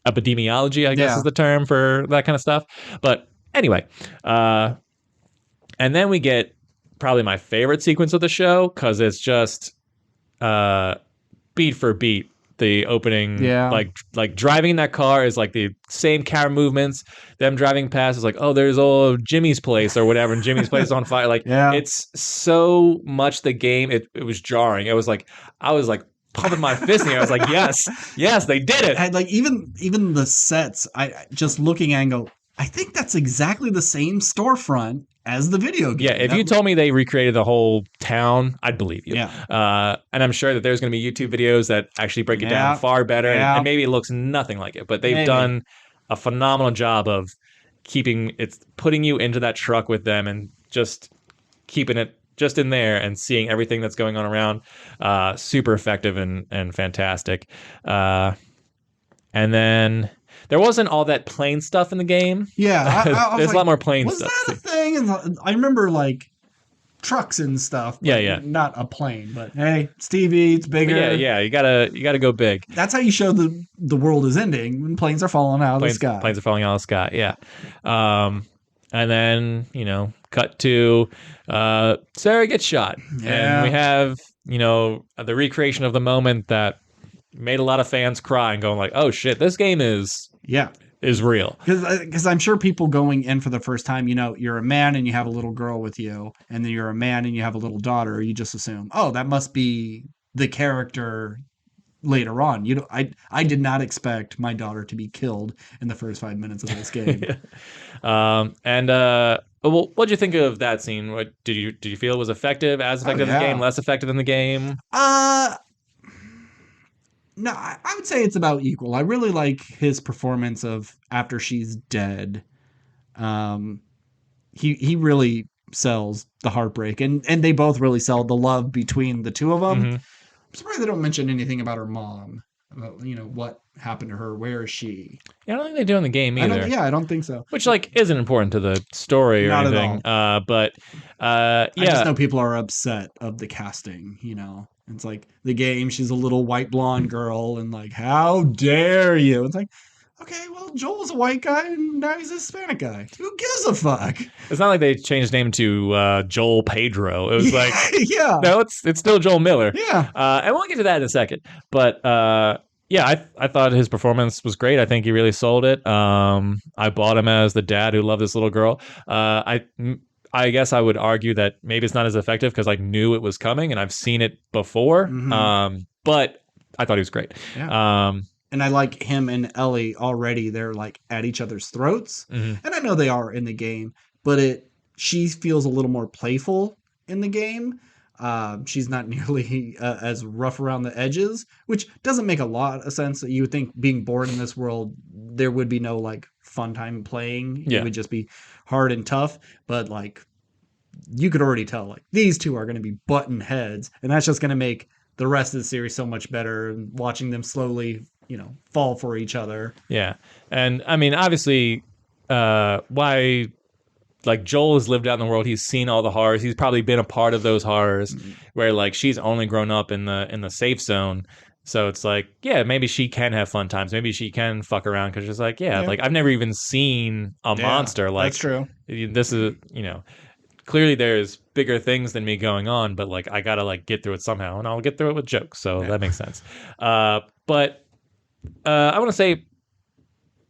epidemiology, I guess is the term for that kind of stuff. But anyway, and then we get probably my favorite sequence of the show because it's just beat for beat. The opening, like driving in that car is like the same camera movements. Them driving past is like, oh, there's old Jimmy's place or whatever, and Jimmy's place is on fire. Like, it's so much the game. It was jarring. It was like I was like pumping my fist in the air. I was like, yes, they did it. And like even the sets, I just looking at and go, I think that's exactly the same storefront as the video game. Yeah, if you told me they recreated the whole town, I'd believe you. Yeah. And I'm sure that there's going to be YouTube videos that actually break it down far better, and maybe it looks nothing like it. But they've done a phenomenal job of putting you into that truck with them and just keeping it just in there and seeing everything that's going on around. Super effective and fantastic. And then there wasn't all that plane stuff in the game. Yeah, there's a lot more plane stuff. Was that a thing? And I remember like trucks and stuff. Yeah. Not a plane, but hey, Stevie, it's bigger. But yeah. You gotta go big. That's how you show the world is ending when planes are falling out of the sky. Planes are falling out of the sky. Yeah. And then cut to Sarah gets shot, and we have the recreation of the moment that made a lot of fans cry and going like, "Oh shit, this game Yeah. is real." Because I'm sure people going in for the first time, you're a man and you have a little girl with you, and then you're a man and you have a little daughter. You just assume, oh, that must be the character later on. I did not expect my daughter to be killed in the first 5 minutes of this game. And well, what'd you think of that scene? What did you feel it was effective, as Oh effective in the game, yeah. less effective in the game? Uh no, I would say it's about equal. I really like his performance of after she's dead. Um, he really sells the heartbreak, and they both really sell the love between the two of them. Hmm. I'm surprised they don't mention anything about her mom. About what happened to her. Where is she? Yeah, I don't think they do in the game I don't. either. Yeah, I don't think so. Which like isn't important to the story or Not at anything. all. But I just yeah, know people are upset of the casting. It's like the game. She's a little white blonde girl, and like, how dare you? It's like, okay, well, Joel's a white guy, and now he's a Hispanic guy. Who gives a fuck? it's not like they changed his name to Joel Pedro. It was like Yeah, no, it's still Joel Miller. yeah. And we'll get to that in a second. But yeah, I thought his performance was great. I think he really sold it. I bought him as the dad who loved this little girl. I guess I would argue that maybe it's not as effective because I knew it was coming and I've seen it before. Hmm. But I thought he was great. Yeah. And I like him and Ellie already. They're like at each other's throats, Mhm. and I know they are in the game, but she feels a little more playful in the game. She's not nearly as rough around the edges, which doesn't make a lot of sense. You would think being born in this world, there would be no like fun time playing. It Yeah. would just be hard and tough. But like you could already tell, like these two are going to be button heads, and that's just going to make the rest of the series so much better. And watching them slowly, fall for each other. Yeah. And I mean, obviously, why like Joel has lived out in the world. He's seen all the horrors. He's probably been a part of those horrors where like she's only grown up in the safe zone. So it's like, yeah, maybe she can have fun times. Maybe she can fuck around because she's like, yeah, Yeah. like I've never even seen a monster. Like that's true. this is, clearly there's bigger things than me going on, but like I gotta like get through it somehow, and I'll get through it with jokes. So that makes sense. But I want to say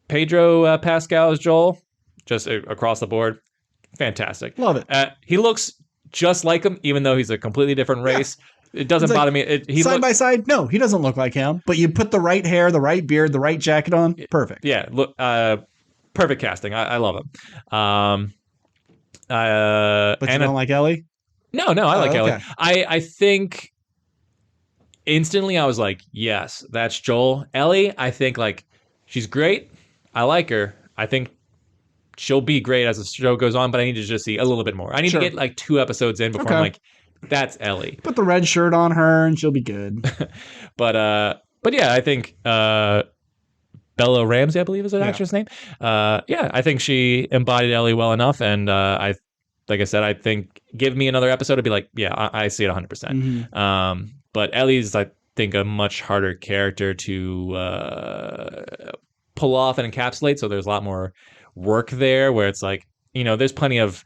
Pedro Pascal as Joel, just across the board, fantastic. Love it. He looks just like him, even though he's a completely different race. It doesn't It's like, bother me. He side by side, no, he doesn't look like him. But you put the right hair, the right beard, the right jacket on, perfect. Yeah, look, perfect casting. I love him. But you don't like Ellie? No, I like Ellie. Okay. I think instantly I was like, yes, that's Joel. Ellie, I think like she's great. I like her. I think she'll be great as the show goes on, but I need to just see a little bit more. I need to get like 2 episodes in before I'm like, that's Ellie. Put the red shirt on her and she'll be good. But yeah, I think Bella Ramsey, I believe is an actress name. Yeah, I think she embodied Ellie well enough, and like I said, I think give me another episode to be like, yeah, I see it 100%. But Ellie's, I think, a much harder character to pull off and encapsulate. So there's a lot more work there, where it's like, there's plenty of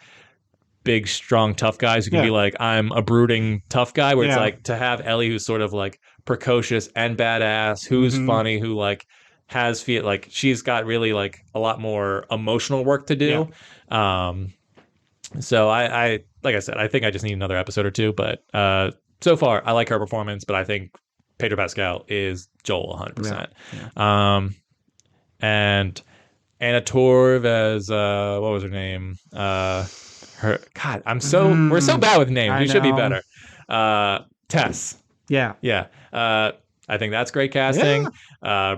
big, strong, tough guys who can be like, I'm a brooding tough guy, where it's like to have Ellie, who's sort of like precocious and badass, who's funny, who like has feel like she's got really like a lot more emotional work to do. So I like I said, I think I just need another episode or two, but so far I like her performance, but I think Pedro Pascal is Joel 100%. And Anna Torv as what was her name? Her God, we're so bad with names. We should be better. Tess. Yeah. I think that's great casting.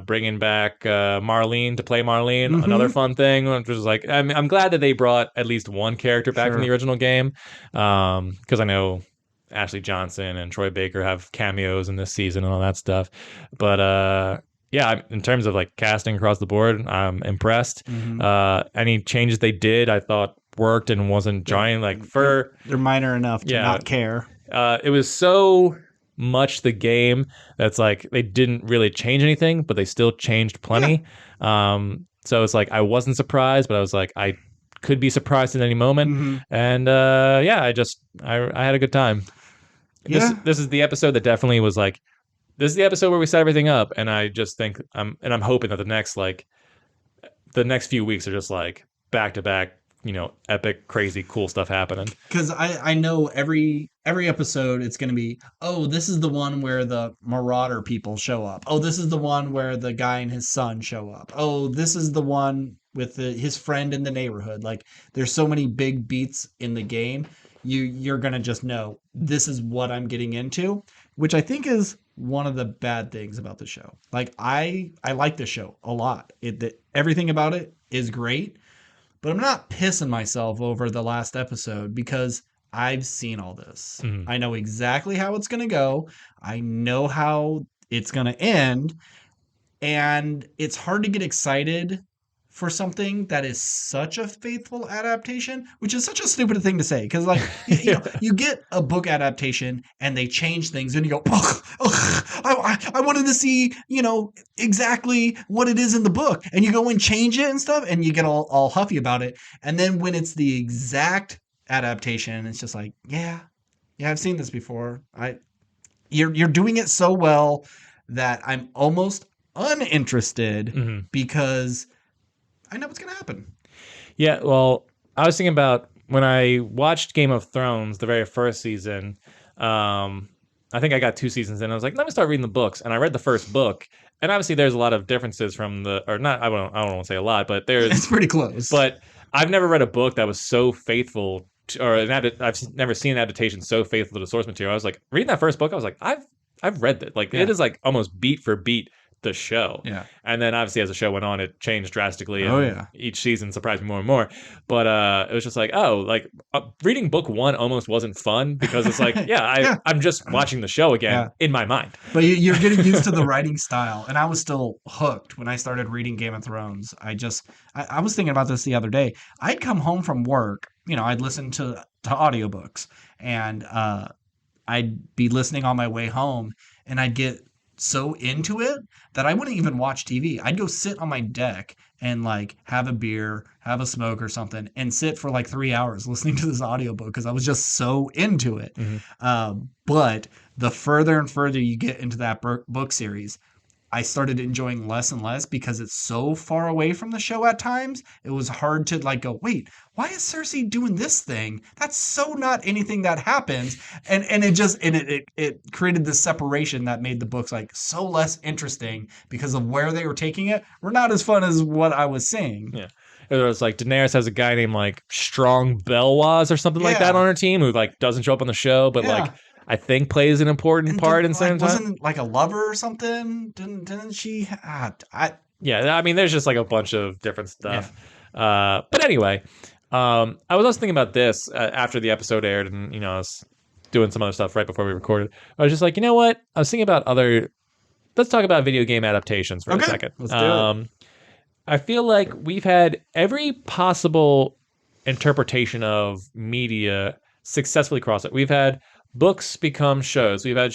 Bringing back Marlene to play Marlene, another fun thing. Which was like, I'm glad that they brought at least one character back from the original game, because I know Ashley Johnson and Troy Baker have cameos in this season and all that stuff. But yeah, in terms of like casting across the board, I'm impressed. Any changes they did, I thought worked and wasn't giant. Like they're minor enough to not care. It was so much the game that's like they didn't really change anything, but they still changed plenty. So it's like I wasn't surprised, but I was like I could be surprised at any moment. And I had a good time. This is the episode that definitely was like this is the episode where we set everything up, and I just think I'm hoping that the next few weeks are just like back to back, epic, crazy, cool stuff happening. Because I know every episode it's going to be, oh, this is the one where the Marauder people show up. Oh, this is the one where the guy and his son show up. Oh, this is the one with his friend in the neighborhood. Like, there's so many big beats in the game. You're going to just know this is what I'm getting into, which I think is one of the bad things about the show. Like, I like the show a lot. Everything about it is great, but I'm not pissing myself over the last episode because I've seen all this. Mhm. I know exactly how it's going to go. I know how it's going to end. And it's hard to get excited for something that is such a faithful adaptation, which is such a stupid thing to say. Because, like, you get a book adaptation and they change things and you go, I wanted to see, exactly what it is in the book. And you go and change it and stuff and you get all huffy about it. And then when it's the exact adaptation, it's just like, yeah, I've seen this before. You're doing it so well that I'm almost uninterested Mhm. because I know what's going to happen. Yeah, well, I was thinking about when I watched Game of Thrones, the very first season. I think I got 2 seasons in. I was like, let me start reading the books, and I read the first book, and obviously there's a lot of differences from or not. I don't want to say a lot, but It's pretty close. But I've never read a book that was so faithful, I've never seen an adaptation so faithful to the source material. I was like, reading that first book, I was like, I've read that. Like, it is like almost beat for beat the show. Yeah. And then obviously as the show went on, it changed drastically. Oh, And yeah. each season surprised me more and more. But it was just like, reading book one almost wasn't fun because it's like, I'm just watching the show again in my mind. But you're getting used to the writing style. And I was still hooked when I started reading Game of Thrones. I was thinking about this the other day. I'd come home from work, I'd listen to audiobooks and I'd be listening on my way home and I'd get so into it that I wouldn't even watch TV. I'd go sit on my deck and like have a beer, have a smoke or something, and sit for like 3 hours listening to this audiobook because I was just so into it. But the further and further you get into that book series, I started enjoying less and less because it's so far away from the show at times. It was hard to like go, wait, why is Cersei doing this thing? That's so not anything that happens. And it created this separation that made the books like so less interesting because of where they were taking it. Were not as fun as what I was seeing. Yeah. It was like Daenerys has a guy named like Strong Belwaz or something like that on her team who like doesn't show up on the show, but like I think plays an important part in certain times. Wasn't like a lover or something? Didn't she? Yeah, I mean, there's just like a bunch of different stuff. Yeah. But anyway, I was also thinking about this after the episode aired, and I was doing some other stuff right before we recorded. I was just like, you know what? I was thinking about Let's talk about video game adaptations for a second. Let's do it. I feel like we've had every possible interpretation of media successfully cross it. We've had books become shows. We've had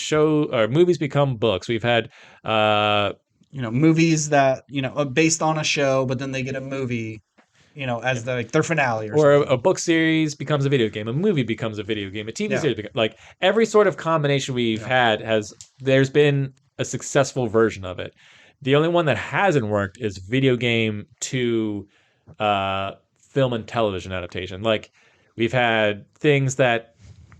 movies become books. We've had movies that are based on a show, but then they get a movie, as their finale, or a book series becomes a video game. A movie becomes a video game. A TV series like every sort of combination we've had there's been a successful version of it. The only one that hasn't worked is video game to film and television adaptation. Like, we've had things that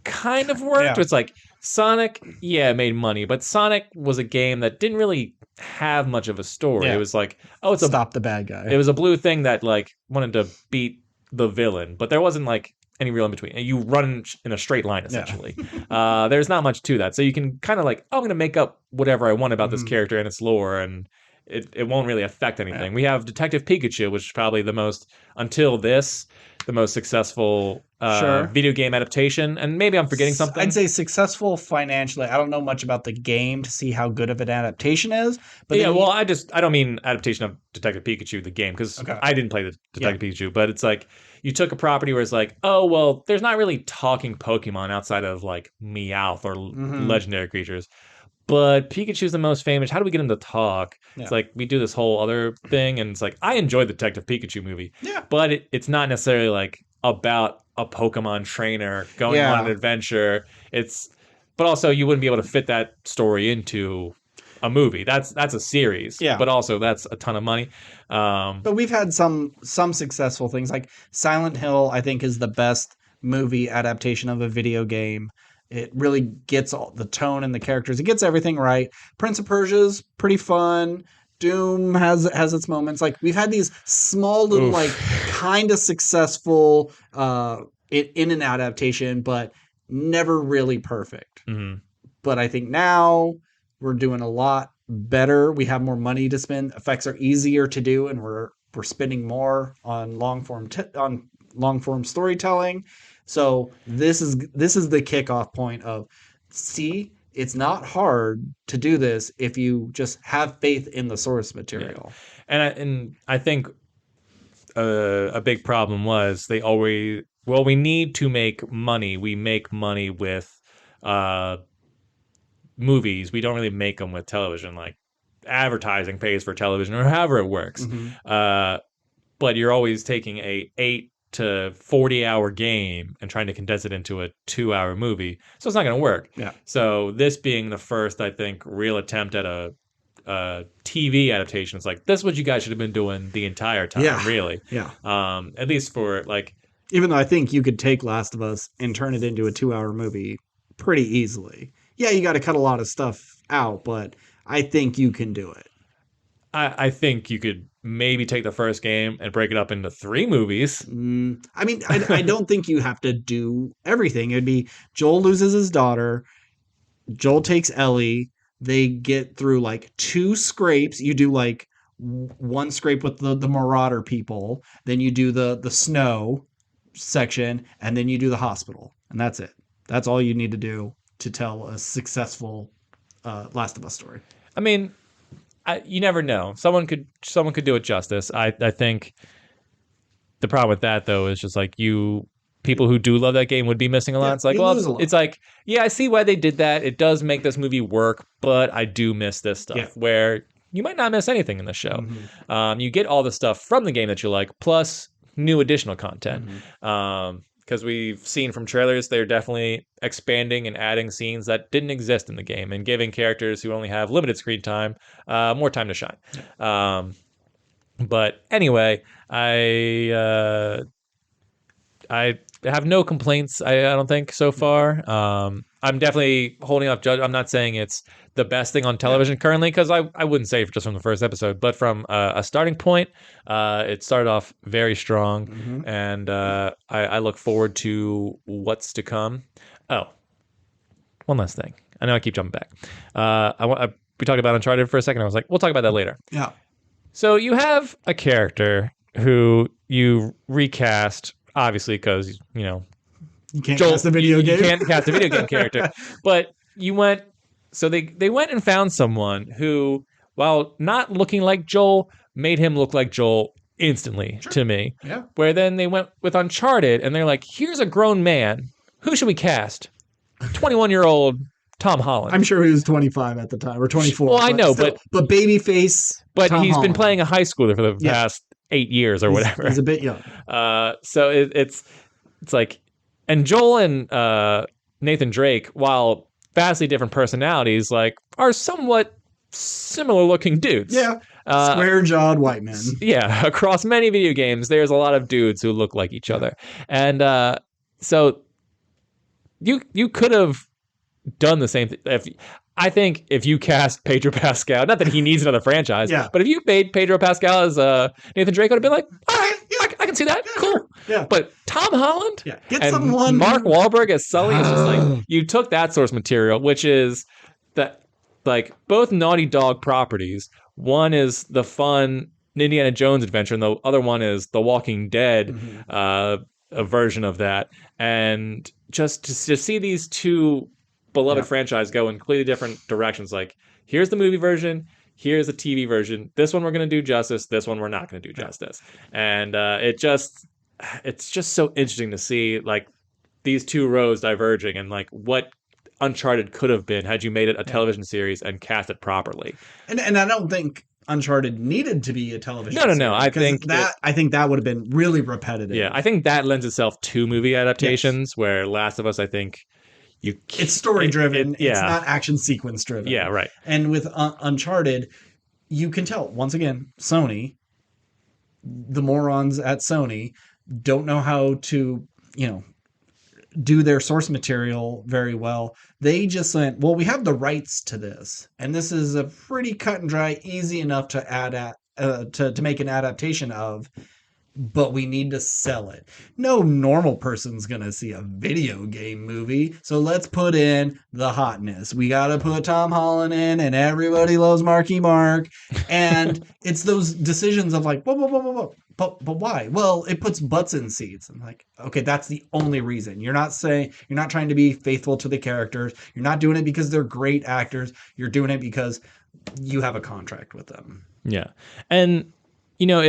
kind of worked. It's like Sonic, made money, but Sonic was a game that didn't really have much of a story. It was like, it's stop the bad guy. It was a blue thing that like wanted to beat the villain, but there wasn't like any real in between. And you run in a straight line essentially. There's not much to that, so you can kind of like, I'm going to make up whatever I want about this character and its lore, and it won't really affect anything. We have Detective Pikachu, which is probably the most successful video game adaptation, and maybe I'm forgetting something. I'd say successful financially. I don't know much about the game to see how good of an adaptation is. But I don't mean adaptation of Detective Pikachu, the game, because I didn't play the Detective Pikachu, but it's like you took a property where it's like, oh, well, there's not really talking Pokemon outside of like Meowth or legendary creatures. But Pikachu's the most famous. How do we get him to talk? Yeah. It's like we do this whole other thing, and it's like I enjoyed the Detective Pikachu movie. Yeah. But it's not necessarily like about a Pokemon trainer going on an adventure. But also you wouldn't be able to fit that story into a movie. That's a series, Yeah. but also that's a ton of money. But we've had some successful things. Like Silent Hill, I think, is the best movie adaptation of a video game. It really gets all the tone and the characters. It gets everything right. Prince of Persia's pretty fun. Doom has its moments. Like we've had these small little like Oof. kind of successful in an adaptation, but never really perfect. Mhm. But I think now we're doing a lot better. We have more money to spend. Effects are easier to do, and we're spending more on long form storytelling. So this is the kickoff point of see. It's not hard to do this if you just have faith in the source material. And I think a big problem was they always we need to make money. We make money with uh, movies. We don't really make them with television. Like advertising pays for television or however it works. Mm-hmm. But you're always taking a 8 to 40 hour game and trying to condense it into a 2 hour movie. So it's not going to work. Yeah. So this being the first, I think, real attempt at a TV adaptation, it's like this is what you guys should have been doing the entire time. Yeah. Really. Yeah. At least for like. Even though I think you could take Last of Us and turn it into a 2 hour movie pretty easily. Yeah, you got to cut a lot of stuff out, but I think you can do it. I think you could maybe take the first game and break it up into 3 movies. I mean, I don't think you have to do everything. It'd be Joel loses his daughter, Joel takes Ellie, they get through like 2 scrapes. You do like one scrape with the Marauder people, then you do the snow section, and then you do the hospital. And that's it. That's all you need to do to tell a successful Last of Us story. I mean, you never know. Someone could do it justice. I think the problem with that though is just like people who do love that game would be missing a lot. Yeah, it's like, you lose a well, lot. it's like, yeah, I see why they did that. It does make this movie work, but I do miss this stuff Yeah. where you might not miss anything in the show. Mm-hmm. You get all the stuff from the game that you like, plus new additional content. Because we've seen from trailers, they're definitely expanding and adding scenes that didn't exist in the game and giving characters who only have limited screen time more time to shine. But anyway, I have no complaints. I don't think so far. I'm definitely holding up. I'm not saying it's the best thing on television currently because I wouldn't say just from the first episode, but from a starting point, it started off very strong, and I look forward to what's to come. Oh, one last thing. I know I keep jumping back. We talked about Uncharted for a second. I was like, we'll talk about that later. Yeah. So you have a character who you recast, obviously, because you can't cast a video game. You can't cast a video game character, but you went. So they went and found someone who, while not looking like Joel, made him look like Joel instantly to me. Yeah. Where then they went with Uncharted, and they're like, "Here's a grown man. Who should we cast? 21-year-old Tom Holland." I'm sure he was 25 at the time, or 24. Well, I know, still, but babyface. but Tom he's Holland. been playing a high schooler for the past 8 years or whatever. He's a bit young. So it's like, and Joel and Nathan Drake, while vastly different personalities, like are somewhat similar looking dudes. Yeah. Square-jawed white men. Yeah, across many video games, there's a lot of dudes who look like each other, and so you could have done the same thing. I think if you cast Pedro Pascal, not that he needs another franchise, but if you made Pedro Pascal as Nathan Drake, would have been like, all right, I can see that, cool. Yeah. But Tom Holland, Get and someone. Mark Wahlberg as Sully is just like, you took that source material, which is that like both Naughty Dog properties. One is the fun Indiana Jones adventure, and the other one is the Walking Dead a version of that. And just to see these two beloved franchise go in completely different directions. Like, here's the movie version, here's the TV version. This one we're going to do justice. This one we're not going to do justice. And it's just so interesting to see like these two roads diverging and like what Uncharted could have been had you made it a television series and cast it properly. And I don't think Uncharted needed to be a television series. No. I think that would have been really repetitive. Yeah, I think that lends itself to movie adaptations where Last of Us, I think It's story driven. It's Yeah. not action sequence driven. Yeah, right. And with Uncharted, you can tell once again, Sony, the morons at Sony, don't know how to, you know, do their source material very well. They just went, well, we have the rights to this, and this is a pretty cut and dry, easy enough to to make an adaptation of, but we need to sell it. No normal person's gonna see a video game movie, so let's put in the hotness. We gotta put Tom Holland in, and everybody loves Marky Mark. And it's those decisions of like, whoa. But why? Well, it puts butts in seats. I'm like, okay, that's the only reason. You're not trying to be faithful to the characters. You're not doing it because they're great actors. You're doing it because you have a contract with them. Yeah. And, you know,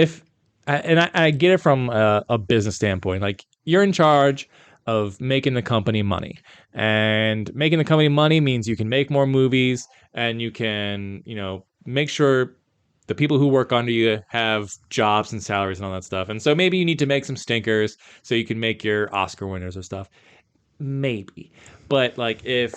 I get it from a business standpoint. Like, you're in charge of making the company money. And making the company money means you can make more movies and you can, you know, make sure the people who work under you have jobs and salaries and all that stuff. And so maybe you need to make some stinkers so you can make your Oscar winners or stuff. Maybe. But, like, if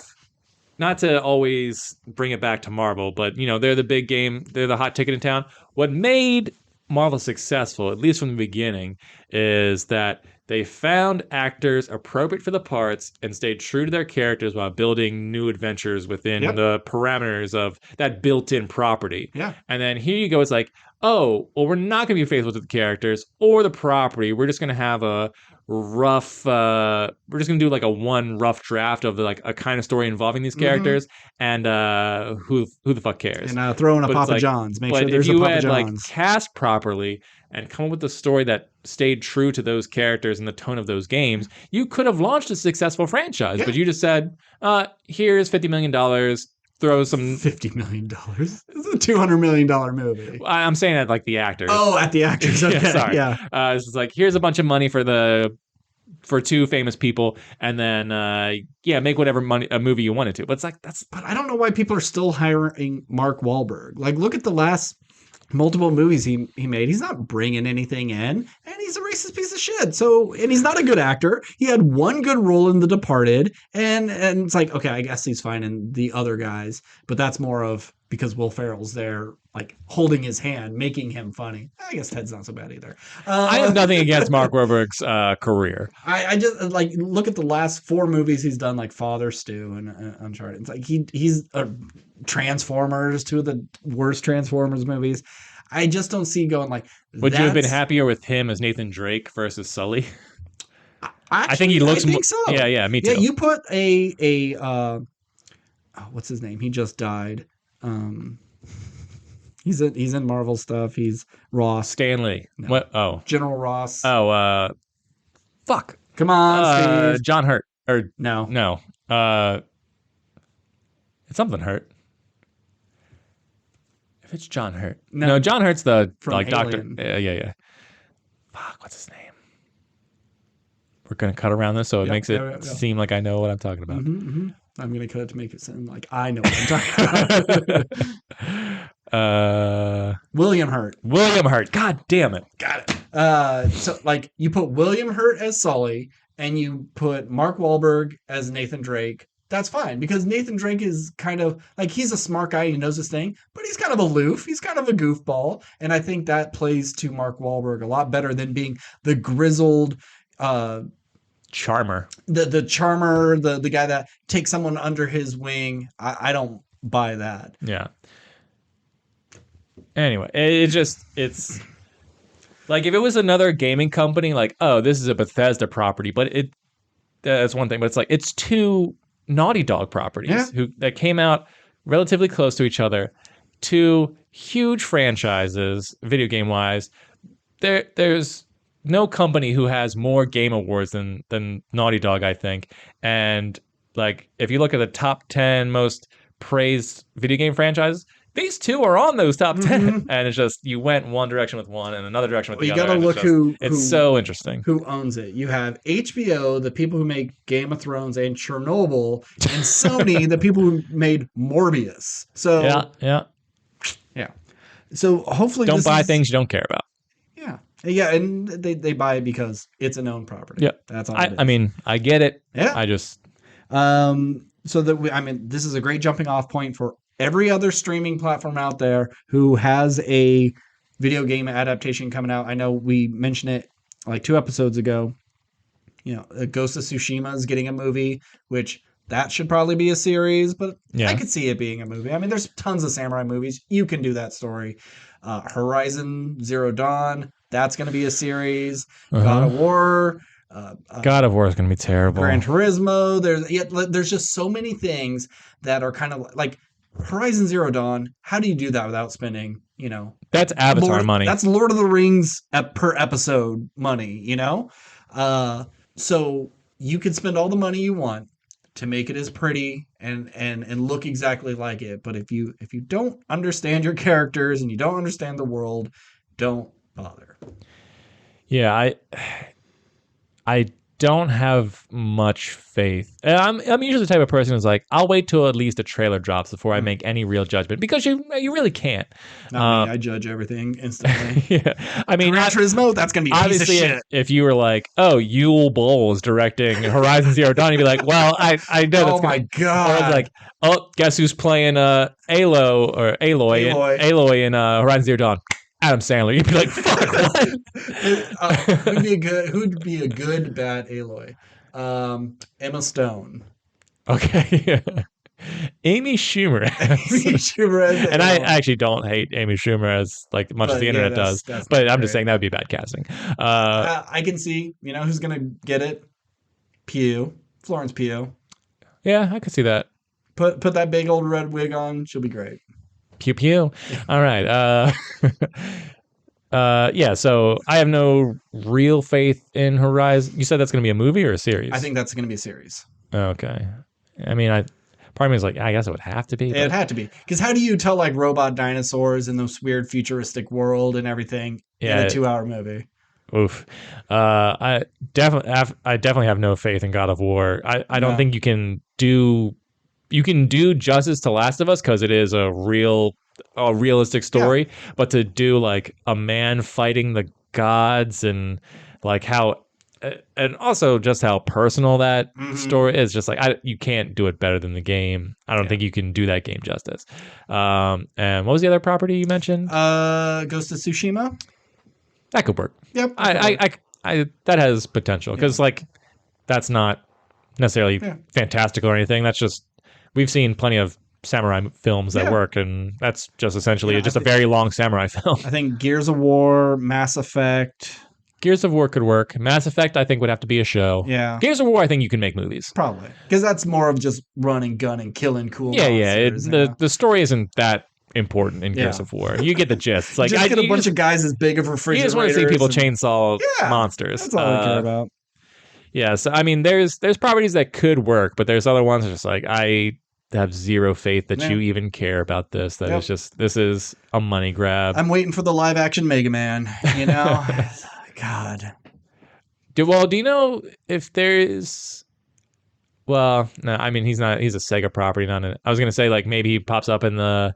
not to always bring it back to Marvel, but, you know, they're the big game, they're the hot ticket in town. What made Marvel successful, at least from the beginning, is that they found actors appropriate for the parts and stayed true to their characters while building new adventures within the parameters of that built-in property. Yeah. And then here you go, it's like, oh, well, we're not going to be faithful to the characters or the property. We're just going to have a rough we're just gonna do like a one rough draft of like a kind of story involving these characters, and who the fuck cares, and throw in a But Papa like, John's, make but sure there's if a you Papa had John's. like cast properly and come up with a story that stayed true to those characters and the tone of those games, you could have launched a successful franchise. But you just said, here's $50 million, throw some $50 million. It's a $200 million movie. I'm saying at like the actors. Oh, at the actors. Okay. Yeah, sorry. Yeah. It's just like, here's a bunch of money for two famous people, and then make whatever a movie you wanted to. But it's like, but I don't know why people are still hiring Mark Wahlberg. Like, look at the last multiple movies he made. He's not bringing anything in, and he's a racist piece of shit. So, and he's not a good actor. He had one good role in The Departed, and it's like, okay, I guess he's fine in the other guys, but that's more of because Will Ferrell's there, like holding his hand, making him funny. I guess Ted's not so bad either. I have nothing against Mark Wahlberg's career. I just like look at the last 4 movies he's done, like Father Stew and Uncharted. It's like he's Transformers, 2 of the worst Transformers movies. I just don't see going like. Would you have been happier with him as Nathan Drake versus Sully? Actually, I think he looks. I think so. Yeah, me too. Yeah, you put a what's his name? He just died. He's in Marvel stuff. He's Ross. Stanley. No. What? Oh, General Ross. Oh, fuck. Come on, Steve. John Hurt. Or no. It's something Hurt. If it's John Hurt. No. No, John Hurt's the From like Alien. doctor. Yeah. Fuck, what's his name? We're gonna cut around this so it makes it seem like I know what I'm talking about. I'm gonna cut it to make it sound like I know what I'm talking about. William Hurt. William Hurt. God damn it. Got it. So like you put William Hurt as Sully and you put Mark Wahlberg as Nathan Drake. That's fine because Nathan Drake is kind of like he's a smart guy. He knows his thing, but he's kind of aloof. He's kind of a goofball, and I think that plays to Mark Wahlberg a lot better than being the grizzled charmer. The charmer, the guy that takes someone under his wing. I don't buy that. Yeah. Anyway, it's like if it was another gaming company, like, oh, this is a Bethesda property, but that's one thing, but it's like it's 2 Naughty Dog properties that came out relatively close to each other, 2 huge franchises, video game wise. There's no company who has more game awards than Naughty Dog, I think. And like if you look at the top 10 most praised video game franchises, these 2 are on those top 10. And it's just you went one direction with one and another direction with the other. You got to look it's so interesting. Who owns it? You have HBO, the people who make Game of Thrones and Chernobyl, and Sony, the people who made Morbius. So yeah. So hopefully don't buy things you don't care about. Yeah, and they buy it because it's a known property. Yeah, that's all. I mean, I get it. Yeah, I just So that I mean, this is a great jumping off point for every other streaming platform out there who has a video game adaptation coming out. I know we mentioned it like 2 episodes ago. Ghost of Tsushima is getting a movie, which that should probably be a series, but I could see it being a movie. I mean, there's tons of samurai movies. You can do that story. Horizon Zero Dawn, that's going to be a series. God of War. God of War is going to be terrible. Gran Turismo. There's just so many things that are kind of like Horizon Zero Dawn. How do you do that without spending, that's Avatar money. That's Lord of the Rings per episode money, so you can spend all the money you want to make it as pretty and look exactly like it. But if you don't understand your characters and you don't understand the world, don't bother. Yeah, I don't have much faith. I'm usually the type of person who's like, I'll wait till at least a trailer drops before I make any real judgment, because you really can't. Not me. I judge everything instantly. Yeah, I mean, Gran Turismo, that's gonna be a piece of shit. If you were like, oh, Yul Boll is directing Horizon Zero Dawn, you'd be like, well, I know. Oh my god! Or it's like, oh, guess who's playing Aloy in Horizon Zero Dawn? Adam Sandler. You'd be like, fuck, what? Who'd be a good bad Aloy? Emma Stone. Okay. Amy Schumer. And I actually don't hate Amy Schumer as like much as the internet does. But I'm just saying that would be bad casting. I can see, who's gonna get it. Florence Pugh. Yeah, I could see that. Put that big old red wig on. She'll be great. Pew pew. All right. Yeah, so I have no real faith in Horizon. You said that's going to be a movie or a series? I think that's going to be a series. Okay. I mean, part of me is like, I guess it would have to be. It'd have to be. Because how do you tell like robot dinosaurs in this weird futuristic world and everything in a 2-hour movie? Oof. I definitely have no faith in God of War. I don't think you can do justice to Last of Us because it is a realistic story, but to do like a man fighting the gods and like how, and also just how personal that story is, just like you can't do it better than the game. I don't think you can do that game justice. And what was the other property you mentioned? Ghost of Tsushima. That could work. Yep. I that has potential because like that's not necessarily fantastical or anything. That's just, we've seen plenty of samurai films that work, and that's just essentially a very long samurai film. I think Gears of War, Mass Effect. Gears of War could work. Mass Effect, I think, would have to be a show. Yeah. Gears of War, I think you can make movies. Probably. Because that's more of just running, gunning, killing cool monsters. The story isn't that important in Gears of War. You get the gist. It's like, just get a bunch of guys as big of refrigerators. You just want to see people chainsaw monsters. That's all I care about. Yeah, so I mean, there's properties that could work, but there's other ones that are just like, I have zero faith that you even care about this. That it's just, this is a money grab. I'm waiting for the live action Mega Man, God. Do you know if there's, well, no, I mean, he's a Sega property, I was going to say like maybe he pops up in the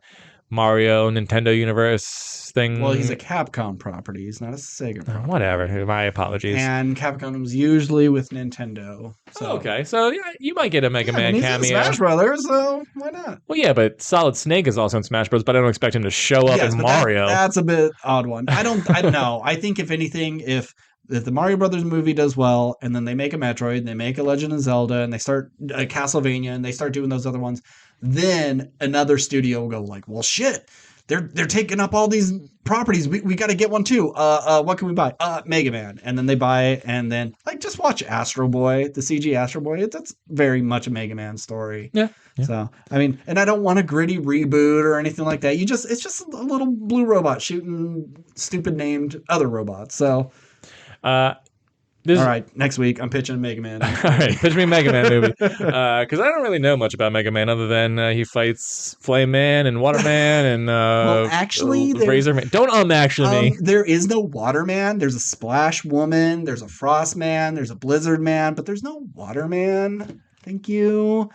Mario Nintendo universe thing. Well, he's a Capcom property. He's not a Sega property. Whatever. My apologies. And Capcom was usually with Nintendo. So. Okay. So yeah, you might get a Mega Man he's cameo. In Smash Brothers, so why not? Well, yeah, but Solid Snake is also in Smash Bros, but I don't expect him to show up in Mario. That's a bit odd one. I don't know. I think if anything, if the Mario Brothers movie does well, and then they make a Metroid, and they make a Legend of Zelda, and they start a Castlevania, and they start doing those other ones, then another studio will go like, well, shit, they're taking up all these properties. We got to get one too. What can we buy? Mega Man. And then they buy it, and then like just watch Astro Boy, the CG Astro Boy. That's very much a Mega Man story. Yeah. So I mean, and I don't want a gritty reboot or anything like that. It's just a little blue robot shooting stupid named other robots. So. All right, next week I'm pitching a Mega Man. All right, pitch me a Mega Man movie. Because I don't really know much about Mega Man other than he fights Flame Man and Water Man and well, actually, Razor Man. Don't actually me. There is no Water Man. There's a Splash Woman. There's a Frost Man. There's a Blizzard Man, but there's no Water Man. Thank you.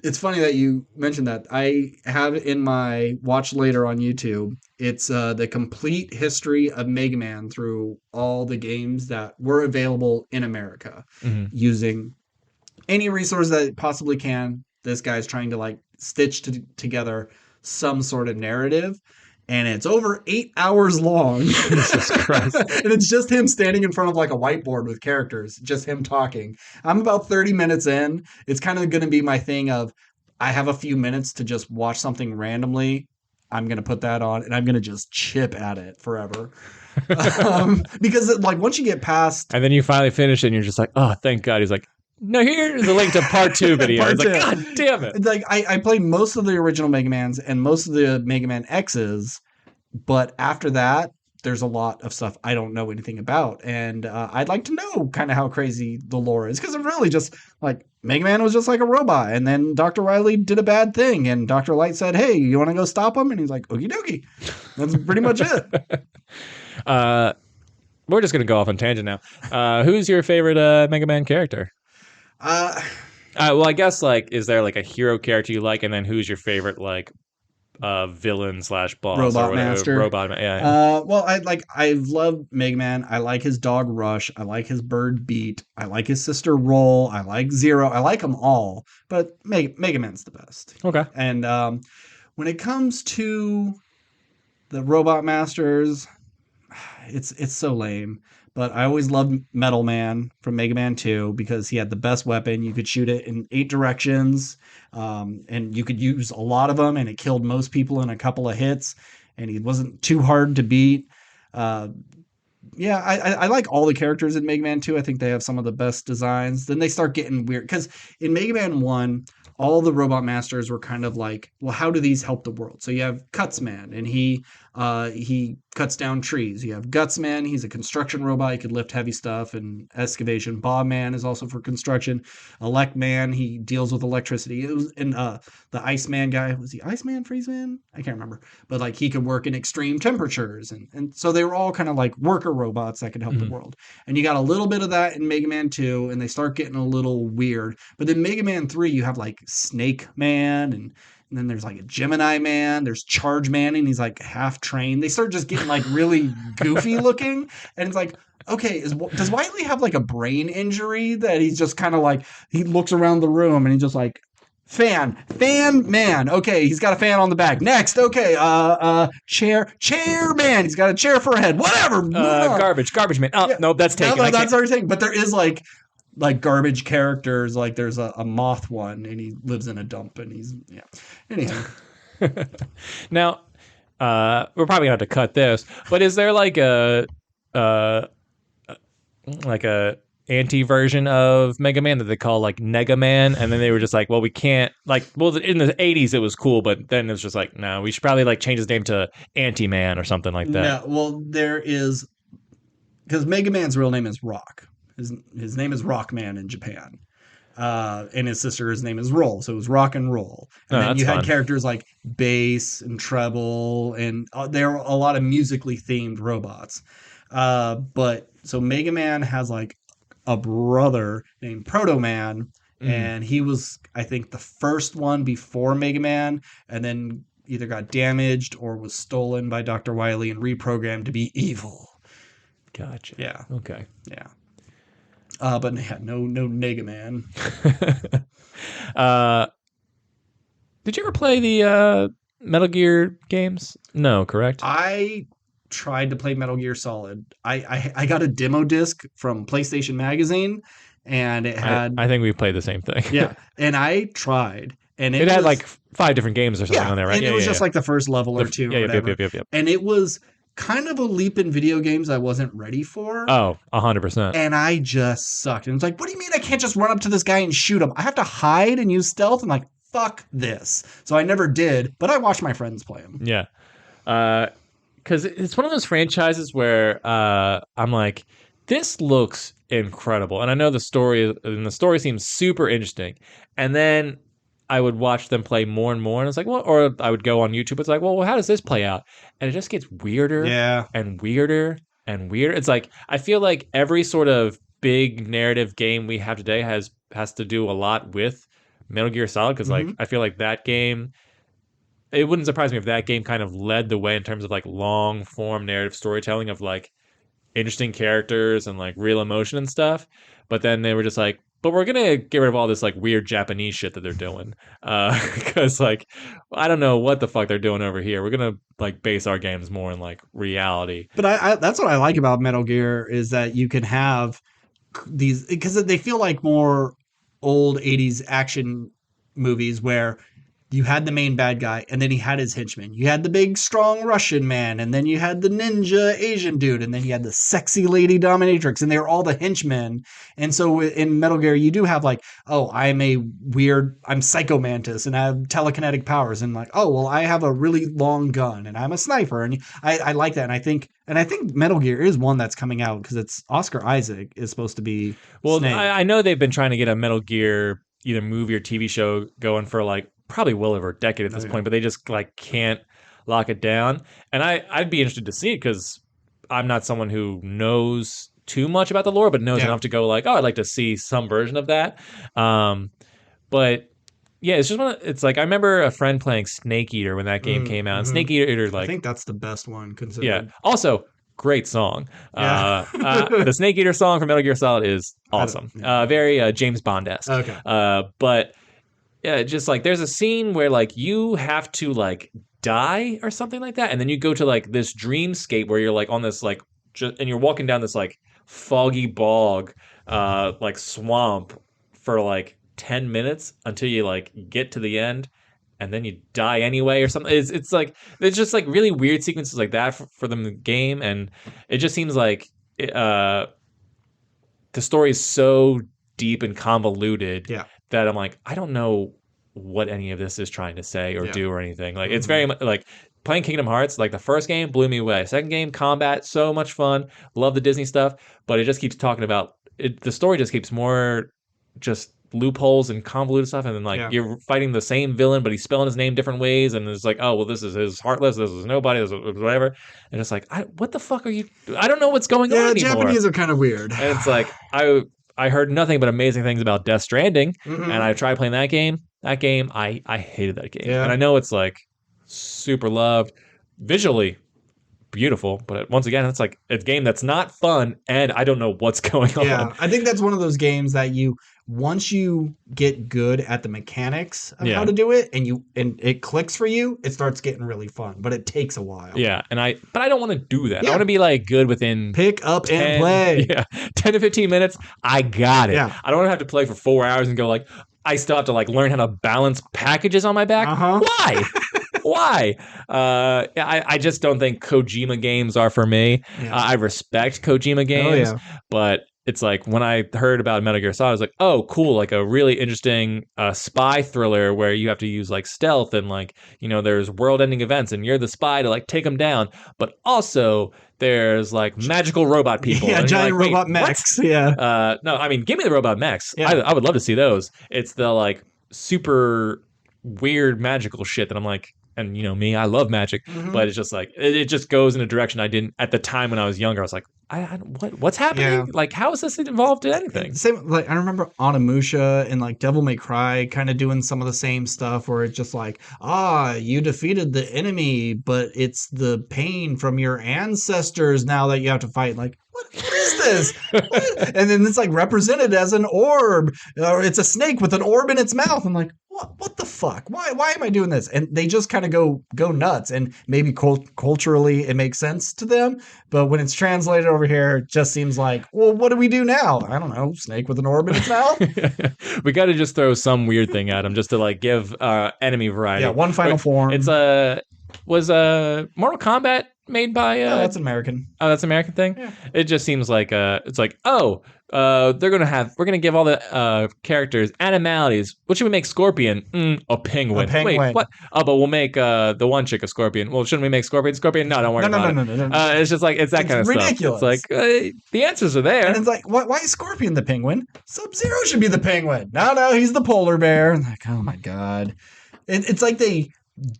It's funny that you mentioned that. I have it in my watch later on YouTube. It's the complete history of Mega Man through all the games that were available in America Hmm. using any resource that it possibly can. This guy's trying to like stitch together some sort of narrative. And it's over 8 hours long. Jesus Christ. And it's just him standing in front of like a whiteboard with characters, just him talking. I'm about 30 minutes in. It's kind of going to be my thing of I have a few minutes to just watch something randomly. I'm going to put that on and I'm going to just chip at it forever. Because like once you get past And then you finally finish it and you're just like, oh, thank God. He's like, no, here's a link to part 2 video. part It's like, two, God damn it. like I played most of the original Mega Mans and most of the Mega Man X's, but after that, there's a lot of stuff I don't know anything about, and I'd like to know kind of how crazy the lore is because I'm really just like Mega Man was just like a robot, and then Dr. Wily did a bad thing, and Dr. Light said, "Hey, you want to go stop him?" And he's like, "Okie dokie." That's pretty much it. Uh, we're just going to go off on tangent now. Who's your favorite Mega Man character? Uh, Well, I guess like, is there like a hero character you like, and then who's your favorite like villain slash boss or Robot whatever? Master. Robot, yeah. Well, I've loved Mega Man. I like his dog Rush. I like his bird Beat. I like his sister Roll. I like Zero. I like them all, but Mega Man's the best. Okay. And when it comes to the Robot Masters, it's so lame. But I always loved Metal Man from Mega Man 2 because he had the best weapon. You could shoot it in 8 directions, and you could use a lot of them, and it killed most people in a couple of hits. And he wasn't too hard to beat. Uh, yeah, I like all the characters in Mega Man 2. I think they have some of the best designs. Then they start getting weird because in Mega Man 1, all the robot masters were kind of like, well, how do these help the world? So you have Cutsman, and he cuts down trees. You have Gutsman, he's a construction robot. He could lift heavy stuff and excavation. Bobman is also for construction. Electman, he deals with electricity. It was and the Iceman guy, was he Iceman, Freezeman? I can't remember. But like he could work in extreme temperatures. And so they were all kind of like worker robots that could help the Mhm. world. And you got a little bit of that in Mega Man 2, and they start getting a little weird. But in Mega Man 3, you have like Snake Man and then there's like a Gemini Man, there's Charge Man, and he's like half trained. They start just getting like really goofy looking. And it's like, okay, does Wiley have like a brain injury that he's just kind of like, he looks around the room and he's just like, fan man. Okay, he's got a fan on the back. Next, okay, chair man. He's got a chair for a head. Whatever. Garbage man. Oh, Yeah. nope, that's taken. No, that's everything. But there is like garbage characters. Like there's a moth one, and he lives in a dump, and he's yeah. Anyhow, Now, we're probably gonna have to cut this, but is there uh, like a anti version of Mega Man that they call like Nega Man, and then they were just like, well, we can't like, well, in the '80s it was cool, but then it was just like, no, we should probably like change his name to Anti Man or something like that. no. Well, there is because Mega Man's real name is Rock. His name is Rockman in Japan. And his sister's name is Roll, so it was Rock and Roll. And Oh, then that's you had fun. characters like bass and treble, and there are a lot of musically themed robots. But so Mega Man has like a brother named Proto Man, Mm. and he was, I think, the first one before Mega Man, and then either got damaged or was stolen by Dr. Wily and reprogrammed to be evil. Gotcha. Yeah, Okay. yeah. But yeah, no Mega Man. uh, did you ever play the Metal Gear games? No, correct? I tried to play Metal Gear Solid. I got a demo disc from PlayStation Magazine, and it had I think we played the same thing. yeah, and I tried, and It had was, like 5 different games or something yeah, on there, right? and it was just like the first level or two, yeah, or yep, whatever, yep. and it was kind of a leap in video games I wasn't ready for. Oh, 100%. And I just sucked. And it's like, what do you mean I can't just run up to this guy and shoot him? I have to hide and use stealth? I'm like, fuck this. So I never did, but I watched my friends play him. Yeah. Because it's one of those franchises where I'm like, this looks incredible. And I know the story, and the story seems super interesting. And then I would watch them play more and more. And it's like, well, or I would go on YouTube. It's like, well, how does this play out? And it just gets weirder Yeah. and weirder and weirder. It's like, I feel like every sort of big narrative game we have today has to do a lot with Metal Gear Solid because like Hmm. I feel like that game. It wouldn't surprise me if that game kind of led the way in terms of like long form narrative storytelling of like interesting characters and like real emotion and stuff. But then they were just like, but we're gonna get rid of all this like weird Japanese shit that they're doing, because like I don't know what the fuck they're doing over here. We're gonna like base our games more in like reality. But I that's what I like about Metal Gear is that you can have these because they feel like more old 80s action movies where you had the main bad guy and then he had his henchmen. You had the big strong Russian man and then you had the ninja Asian dude and then you had the sexy lady dominatrix and they were all the henchmen. And so in Metal Gear you do have like, oh, I'm Psycho Mantis and I have telekinetic powers and like, oh, well I have a really long gun and I'm a sniper and I like that and I think Metal Gear is one that's coming out because it's Oscar Isaac is supposed to be Well, Snake. I know they've been trying to get a Metal Gear either movie or TV show going for like probably well over a decade at Oh, this yeah. point, but they just like can't lock it down. And I'd be interested to see it because I'm not someone who knows too much about the lore, but knows Yeah. enough to go like, oh, I'd like to see some version of that. Um, but yeah, it's just it's like I remember a friend playing Snake Eater when that game came out. And Mm-hmm. Snake Eater, I like, think that's the best one yeah. considered. Also, great song. Yeah. The Snake Eater song from Metal Gear Solid is I don't. awesome. Yeah. Very James Bond esque. Okay. But yeah, just like there's a scene where like you have to like die or something like that, and then you go to like this dreamscape where you're like on this like and you're walking down this like foggy bog, like swamp for like 10 minutes until you like get to the end and then you die anyway or something. It's like there's just like really weird sequences like that for the game, and it just seems like the story is so deep and convoluted Yeah. that I'm like, I don't know what any of this is trying to say or Yeah. do or anything. Like, it's Mhm. very much like playing Kingdom Hearts. Like, the first game blew me away. Second game, combat, so much fun. Love the Disney stuff, but it just keeps talking about it. The story just keeps more just loopholes and convoluted stuff, and then like Yeah. you're fighting the same villain, but he's spelling his name different ways, and it's like, oh well, this is his Heartless, this is Nobody, this is whatever, and it's like, what the fuck are you? I don't know what's going on Yeah. anymore. Japanese are kind of weird. And it's like I heard nothing but amazing things about Death Stranding, Mhm. and I tried playing that game. That game, I hated that game, Yeah. and I know it's like super loved, visually beautiful, but once again, it's like a game that's not fun, and I don't know what's going on. Yeah, I think that's one of those games that once you get good at the mechanics of how to do it and it clicks for you, it starts getting really fun, but it takes a while. Yeah, but I don't want to do that. I Yeah. want to be like good within Pick up 10, and play. yeah, 10 to 15 minutes. I got it. Yeah. I don't want to have to play for 4 hours and go like, I still have to like learn how to balance packages on my back. Uh-huh. Why? Why? I just don't think Kojima games are for me. Yeah. I respect Kojima games, yeah. but it's like when I heard about Metal Gear Solid, I was like, oh, cool, like a really interesting spy thriller where you have to use like stealth and like, there's world-ending events and you're the spy to like take them down, but also there's like magical robot people. Yeah, and giant like, robot mechs. Yeah. No, I mean, give me the robot mechs. Yeah. I would love to see those. It's the like super weird magical shit that I'm like, and me, I love magic, Mhm. but it's just like it just goes in a direction I didn't at the time when I was younger. I was like, what's happening? Yeah. Like, how is this involved in anything? Same, like I remember Onimusha and like Devil May Cry kind of doing some of the same stuff where it's just like, you defeated the enemy, but it's the pain from your ancestors now that you have to fight. Like, what is this? What? And then it's like represented as an orb, or it's a snake with an orb in its mouth. I'm like, what the fuck? Why am I doing this? And they just kind of go nuts. And maybe culturally it makes sense to them, but when it's translated over here, it just seems like, well, what do we do now? I don't know, snake with an orb in its mouth. We got to just throw some weird thing at them just to like give enemy variety. Yeah, one final form. It's was Mortal Kombat made by No, that's American. Oh, that's an American thing? Yeah. It just seems like it's like, we're gonna give all the characters animalities. What should we make Scorpion? A penguin. A penguin. Wait, what? Oh, but we'll make the one chick a Scorpion. Well, shouldn't we make Scorpion? No, don't worry about it. No. It's just like it's that It's kind of ridiculous. stuff. It's like the answers are there. And it's like, why is Scorpion the penguin? Sub-Zero should be the penguin. No, he's the polar bear. I'm like, oh my god. It's like they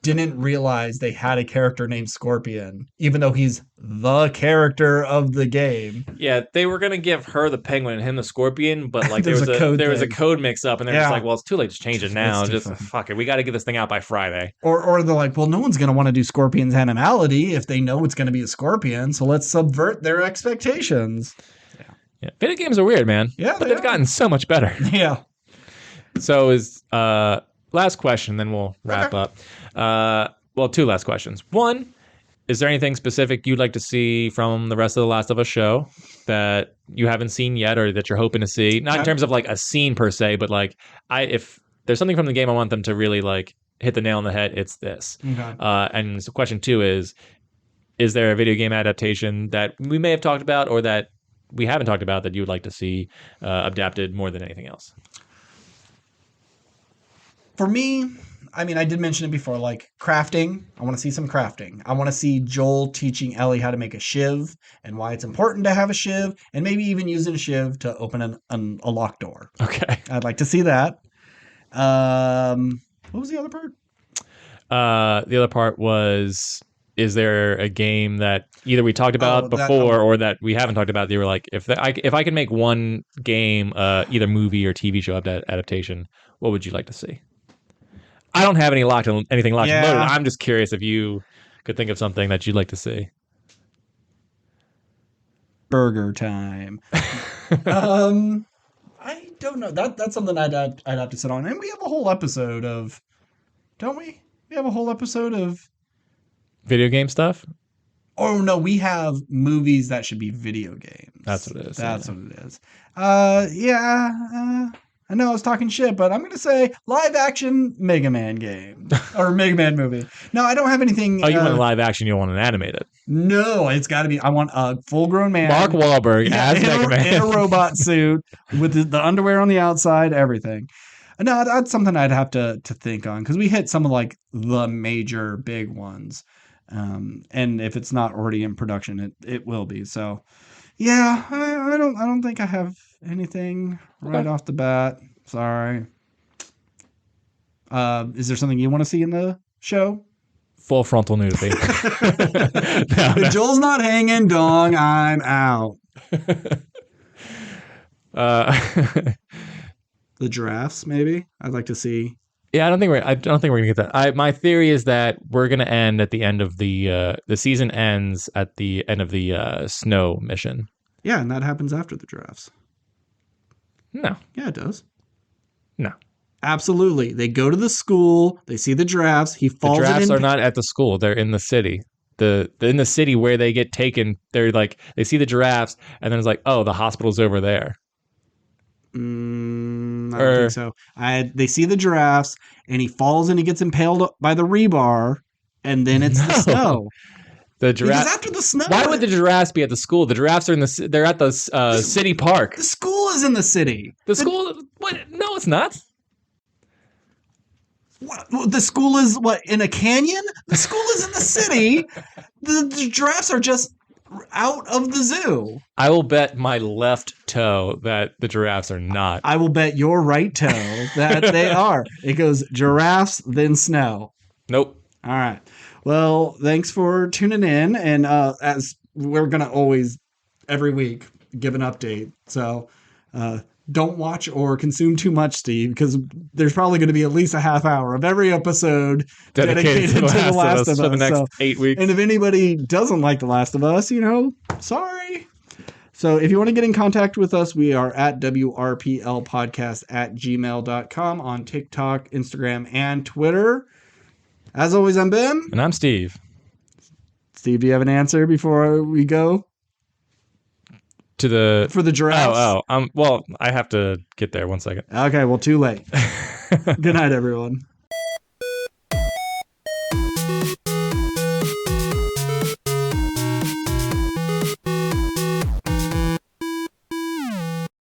didn't realize they had a character named Scorpion, even though he's the character of the game. Yeah, they were gonna give her the penguin and him the scorpion, but like There's there was a thing. code mix up, and they're just Yeah. like, well, it's too late to change it now. It's too Just fucking- fuck it, we got to get this thing out by Friday. Or they're like, well, no one's gonna want to do Scorpion's animality if they know it's gonna be a scorpion, so let's subvert their expectations. Yeah, video games are weird, man. Yeah, but they they've gotten so much better. Yeah. So is last question, then we'll wrap up. Well, two last questions. One, is there anything specific you'd like to see from the rest of the Last of Us show that you haven't seen yet, or that you're hoping to see? Not in terms of like a scene per se, but like if there's something from the game I want them to really like hit the nail on the head, it's this. Okay. And so question two is there a video game adaptation that we may have talked about or that we haven't talked about that you would like to see adapted more than anything else? For me, I mean, I did mention it before, like crafting. I want to see some crafting. I want to see Joel teaching Ellie how to make a shiv and why it's important to have a shiv, and maybe even using a shiv to open a locked door. Okay. I'd like to see that. What was the other part? The other part was, is there a game that either we talked about before or that we haven't talked about that you were like, if I can make one game, either movie or TV show adaptation, what would you like to see? I don't have anything locked and loaded. I'm just curious if you could think of something that you'd like to see. Burger time. I don't know. That's something I'd have to sit on. And we have a whole episode of, don't we? We have a whole episode of video game stuff. Oh no, we have movies that should be video games. That's what it is. That's what it is. I know I was talking shit, but I'm gonna say live action Mega Man game or Mega Man movie. No, I don't have anything. Oh, you want a live action? You don't want an animated? No, it's got to be. I want a full grown man, Mark Wahlberg as Mega Man in a robot suit with the underwear on the outside, everything. No, that's something I'd have to think on because we hit some of like the major big ones. And if it's not already in production, it will be. So, yeah, I don't think I have anything right off the bat. Sorry. Is there something you want to see in the show? Full frontal nudity. If Joel's not hanging, dong, I'm out. The giraffes, maybe. I'd like to see. Yeah, I don't think we're gonna get that. My theory is that we're gonna end at the end of the season ends at the end of the snow mission. Yeah, and that happens after the giraffes. No. Yeah, it does. No. Absolutely. They go to the school. They see the giraffes. He falls. The giraffes are not at the school. They're in the city. In the city where they get taken. They're like they see the giraffes, and then it's like, oh, the hospital's over there. I don't think so. They see the giraffes, and he falls and he gets impaled by the rebar, and then it's the snow. The giraffes because after the snow. Why would the giraffes be at the school? The giraffes are they're at the city park. The school is in the city. School? What? No, it's not. What, the school is what, in a canyon? The school is in the city. The giraffes are just out of the zoo. I will bet my left toe that the giraffes are not. I will bet your right toe that they are. It goes giraffes, then snow. Nope. All right. Well, thanks for tuning in. And as we're going to always, every week, give an update. So don't watch or consume too much, Steve, because there's probably going to be at least a half hour of every episode dedicated to The Last of Us for the next 8 weeks. And if anybody doesn't like The Last of Us, sorry. So if you want to get in contact with us, we are at WRPL podcast at gmail.com on TikTok, Instagram, and Twitter. As always, I'm Ben. And I'm Steve. Steve, do you have an answer before we go? For the giraffes? Well, I have to get there 1 second. Okay, well, too late. Good night, everyone.